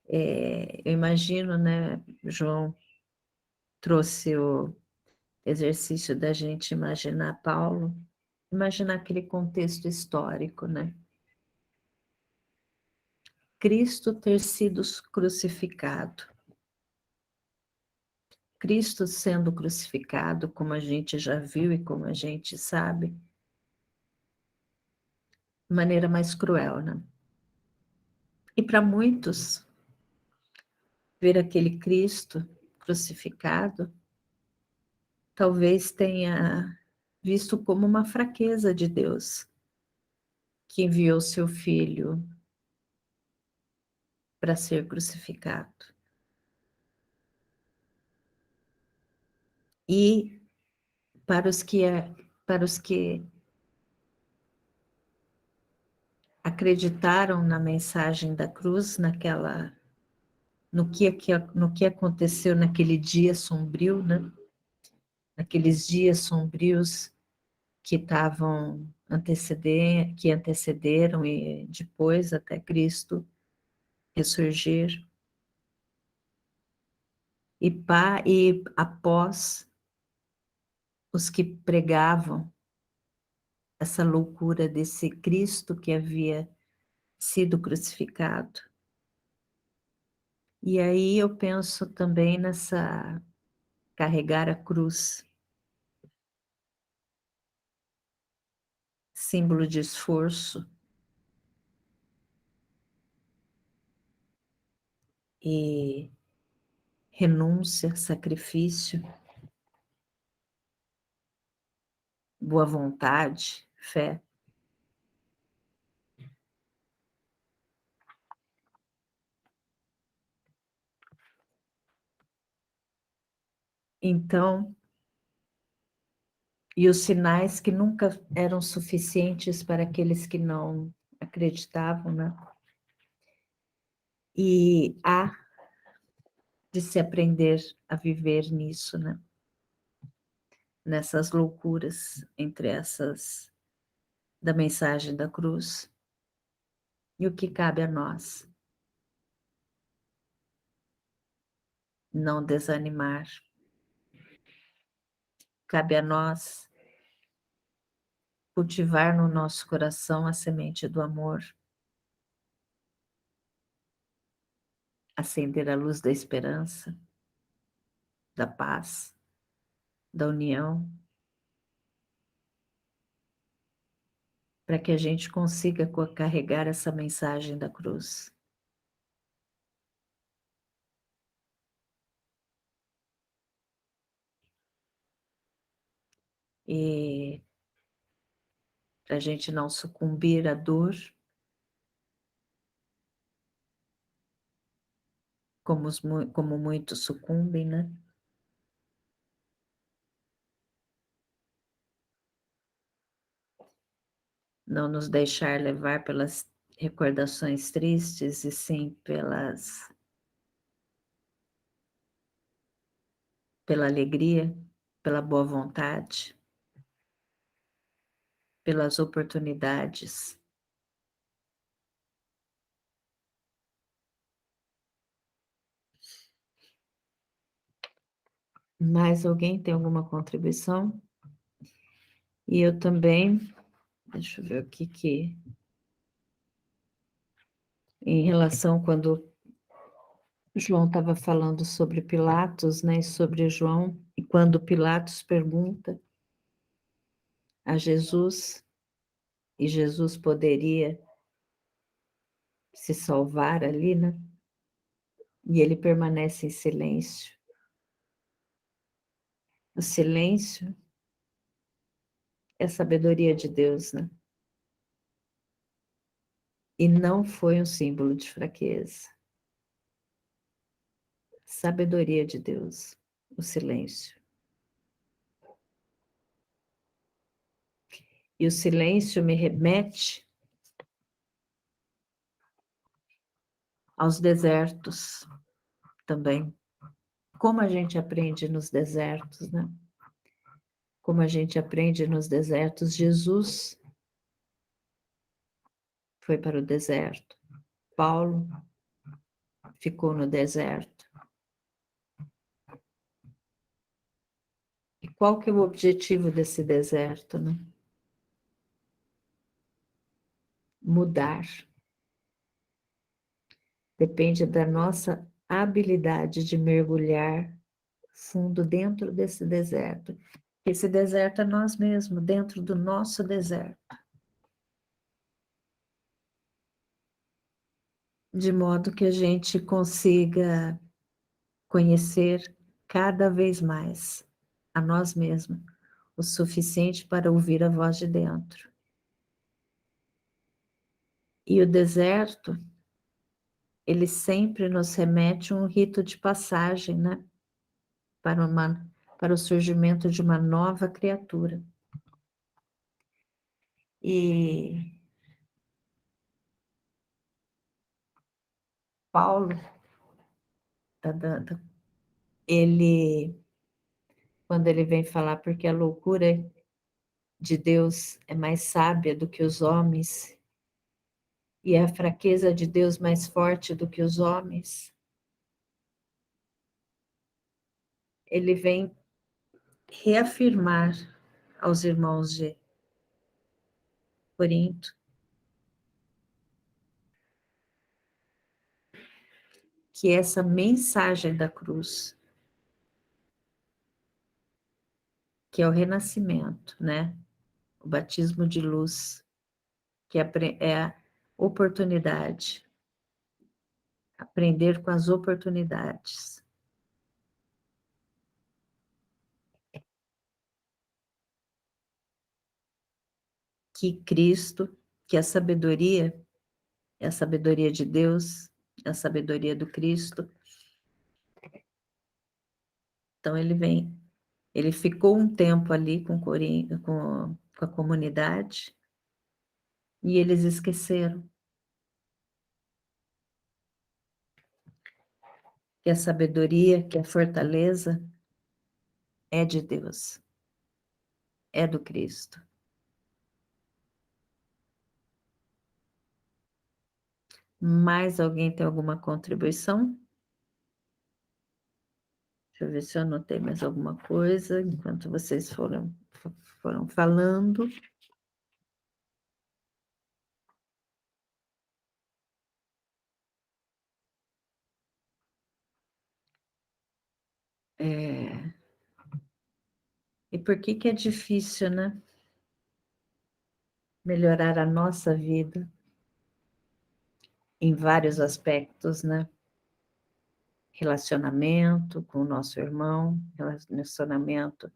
Eu imagino, né, João trouxe o exercício da gente imaginar Paulo, imaginar aquele contexto histórico, né? Cristo ter sido crucificado. Cristo sendo crucificado, como a gente já viu e como a gente sabe, de maneira mais cruel, né? E para muitos, ver aquele Cristo crucificado, talvez tenha visto como uma fraqueza de Deus, que enviou seu filho para ser crucificado. E para os que acreditaram na mensagem da cruz, no que aconteceu naquele dia sombrio, né? Naqueles dias sombrios que que antecederam e depois até Cristo ressurgir. E após os que pregavam essa loucura desse Cristo que havia sido crucificado. E aí eu penso também nessa carregar a cruz, símbolo de esforço e renúncia, sacrifício, boa vontade, fé. Então, e os sinais que nunca eram suficientes para aqueles que não acreditavam, né? E há de se aprender a viver nisso, né? Nessas loucuras entre essas da mensagem da cruz. E o que cabe a nós? Não desanimar. Cabe a nós cultivar no nosso coração a semente do amor, acender a luz da esperança, da paz, da união, para que a gente consiga carregar essa mensagem da cruz. E para a gente não sucumbir à dor, como muitos sucumbem, né? Não nos deixar levar pelas recordações tristes e sim pela alegria, pela boa vontade, pelas oportunidades. Mais alguém tem alguma contribuição? E eu também, deixa eu ver o que em relação quando João estava falando sobre Pilatos, né, e sobre João, e quando Pilatos pergunta a Jesus, e Jesus poderia se salvar ali, né? E ele permanece em silêncio. O silêncio é a sabedoria de Deus, né? E não foi um símbolo de fraqueza. Sabedoria de Deus, o silêncio. E o silêncio me remete aos desertos também. Como a gente aprende nos desertos, né? Como a gente aprende nos desertos, Jesus foi para o deserto. Paulo ficou no deserto. E qual que é o objetivo desse deserto, né? Mudar. Depende da nossa habilidade de mergulhar fundo dentro desse deserto. Esse deserto é nós mesmos, dentro do nosso deserto. De modo que a gente consiga conhecer cada vez mais a nós mesmos, o suficiente para ouvir a voz de dentro. E o deserto, ele sempre nos remete a um rito de passagem, né? Para o surgimento de uma nova criatura. E Paulo, ele, quando ele vem falar, porque a loucura de Deus é mais sábia do que os homens, e a fraqueza de Deus mais forte do que os homens, ele vem reafirmar aos irmãos de Corinto que essa mensagem da cruz, que é o renascimento, né? O batismo de luz, que é a oportunidade, aprender com as oportunidades. Que Cristo, que a sabedoria é a sabedoria de Deus, é a sabedoria do Cristo. Então ele ficou um tempo ali com a comunidade e eles esqueceram que a sabedoria, que a fortaleza é de Deus, é do Cristo. Mais alguém tem alguma contribuição? Deixa eu ver se eu anotei mais alguma coisa enquanto vocês foram falando. E por que que é difícil, né? Melhorar a nossa vida em vários aspectos, né? Relacionamento com o nosso irmão, relacionamento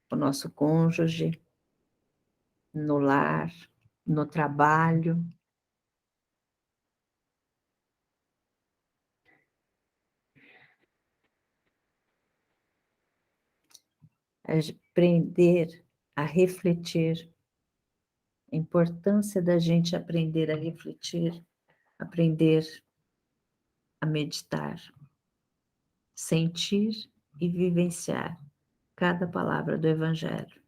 com o nosso cônjuge, no lar, no trabalho. Aprender a refletir, a importância da gente aprender a refletir, aprender a meditar, sentir e vivenciar cada palavra do Evangelho.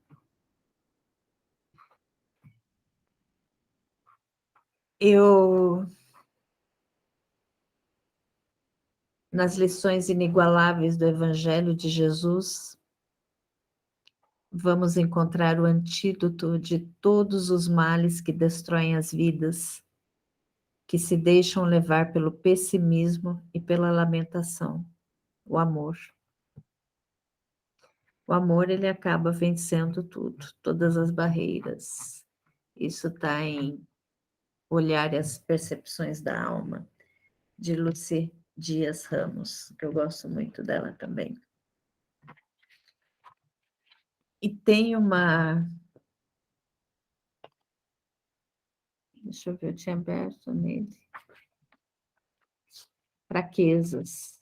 Nas lições inigualáveis do Evangelho de Jesus, vamos encontrar o antídoto de todos os males que destroem as vidas. que se deixam levar pelo pessimismo e pela lamentação. O amor. O amor, ele acaba vencendo tudo, todas as barreiras. Isso está em Olhar e as Percepções da Alma, de Lucy Dias Ramos, que eu gosto muito dela também. E tem uma... Deixa eu ver, eu tinha aberto nele. Fraquezas.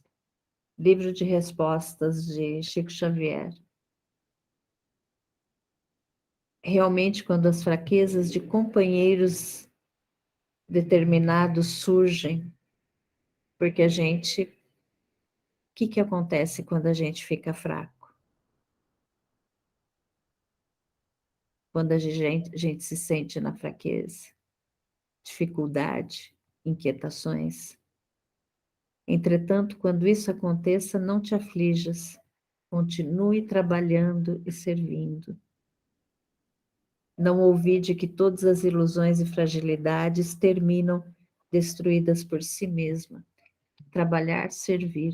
Livro de respostas de Chico Xavier. Realmente, quando as fraquezas de companheiros determinados surgem, porque a gente... O que acontece quando a gente fica fraco? Quando a gente se sente na fraqueza, dificuldade, inquietações. Entretanto, quando isso aconteça, não te aflijas, continue trabalhando e servindo. Não ouvide que todas as ilusões e fragilidades terminam destruídas por si mesma. Trabalhar, servir.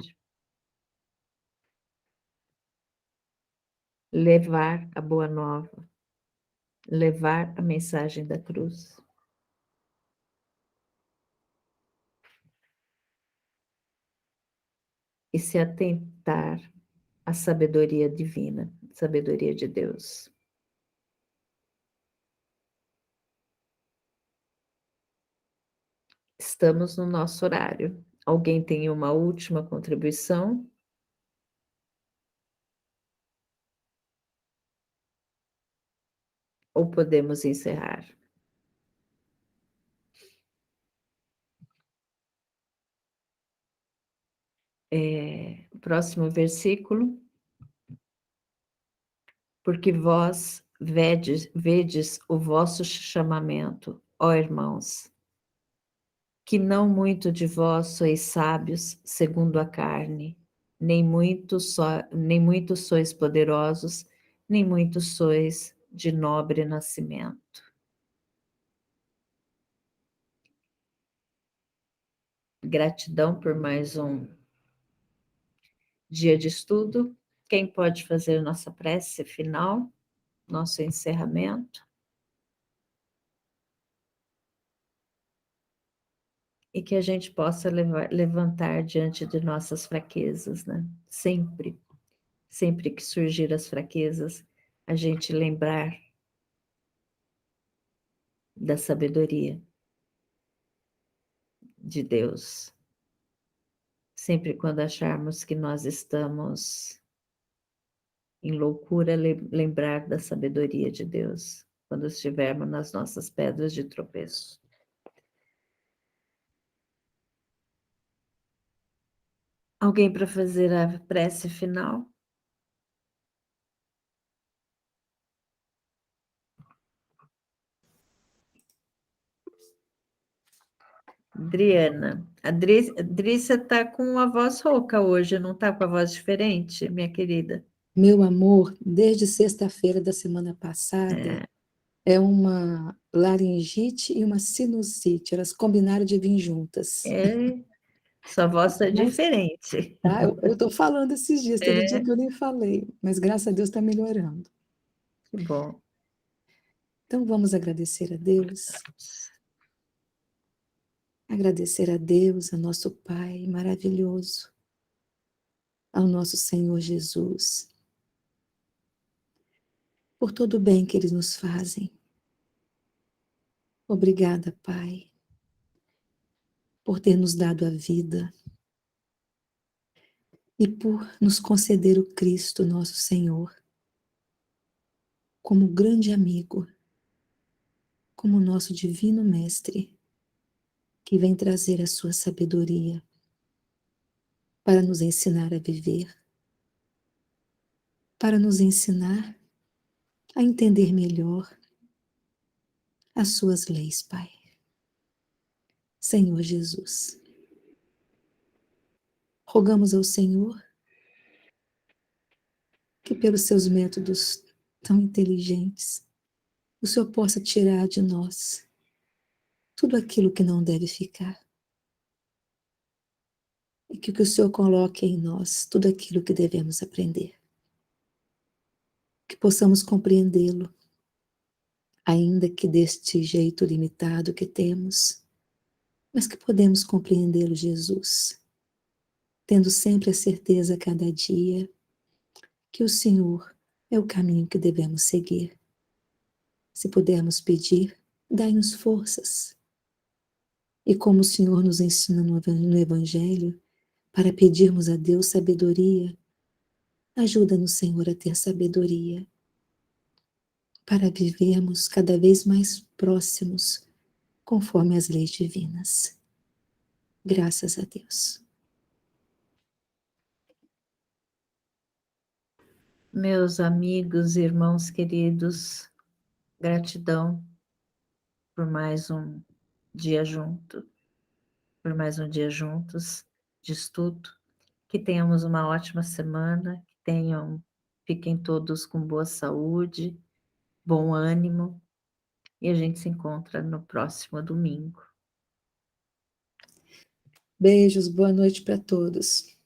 Levar a boa nova. Levar a mensagem da cruz. E se atentar à sabedoria divina, sabedoria de Deus. Estamos no nosso horário. Alguém tem uma última contribuição? Ou podemos encerrar? O próximo versículo. Porque vós vedes o vosso chamamento, ó irmãos, que não muito de vós sois sábios segundo a carne, nem muito sois poderosos, nem muito sois de nobre nascimento. Gratidão por mais um dia de estudo. Quem pode fazer nossa prece final, nosso encerramento? E que a gente possa levantar diante de nossas fraquezas, né? Sempre que surgir as fraquezas, a gente lembrar da sabedoria de Deus. Sempre quando acharmos que nós estamos em loucura, lembrar da sabedoria de Deus, quando estivermos nas nossas pedras de tropeço. Alguém para fazer a prece final? Adriana. A Drícia está com a voz rouca hoje, não está com a voz diferente, minha querida? Meu amor, desde sexta-feira da semana passada, é uma laringite e uma sinusite. Elas combinaram de vir juntas. Sua voz está Mas, diferente. tá, eu estou falando esses dias, teve dia É, que eu nem falei, mas graças a Deus está melhorando. que bom. Então vamos agradecer a Deus. Agradecer a Deus, a nosso Pai maravilhoso, ao nosso Senhor Jesus, por todo o bem que Eles nos fazem. Obrigada, Pai, por ter nos dado a vida e por nos conceder o Cristo, nosso Senhor, como grande amigo, como nosso divino Mestre, que vem trazer a sua sabedoria para nos ensinar a viver, para nos ensinar a entender melhor as suas leis, Pai. Senhor Jesus, rogamos ao Senhor que pelos seus métodos tão inteligentes, o Senhor possa tirar de nós tudo aquilo que não deve ficar. E que o Senhor coloque em nós tudo aquilo que devemos aprender. Que possamos compreendê-lo, ainda que deste jeito limitado que temos, mas que podemos compreendê-lo, Jesus, tendo sempre a certeza a cada dia que o Senhor é o caminho que devemos seguir. Se pudermos pedir, dai-nos forças. E como o Senhor nos ensina no Evangelho, para pedirmos a Deus sabedoria, ajuda-nos, Senhor, a ter sabedoria, para vivermos cada vez mais próximos, conforme as leis divinas. Graças a Deus. Meus amigos e irmãos queridos, gratidão por mais um dia junto, por mais um dia juntos de estudo. Que tenhamos uma ótima semana, fiquem todos com boa saúde, bom ânimo, e a gente se encontra no próximo domingo. Beijos, boa noite para todos.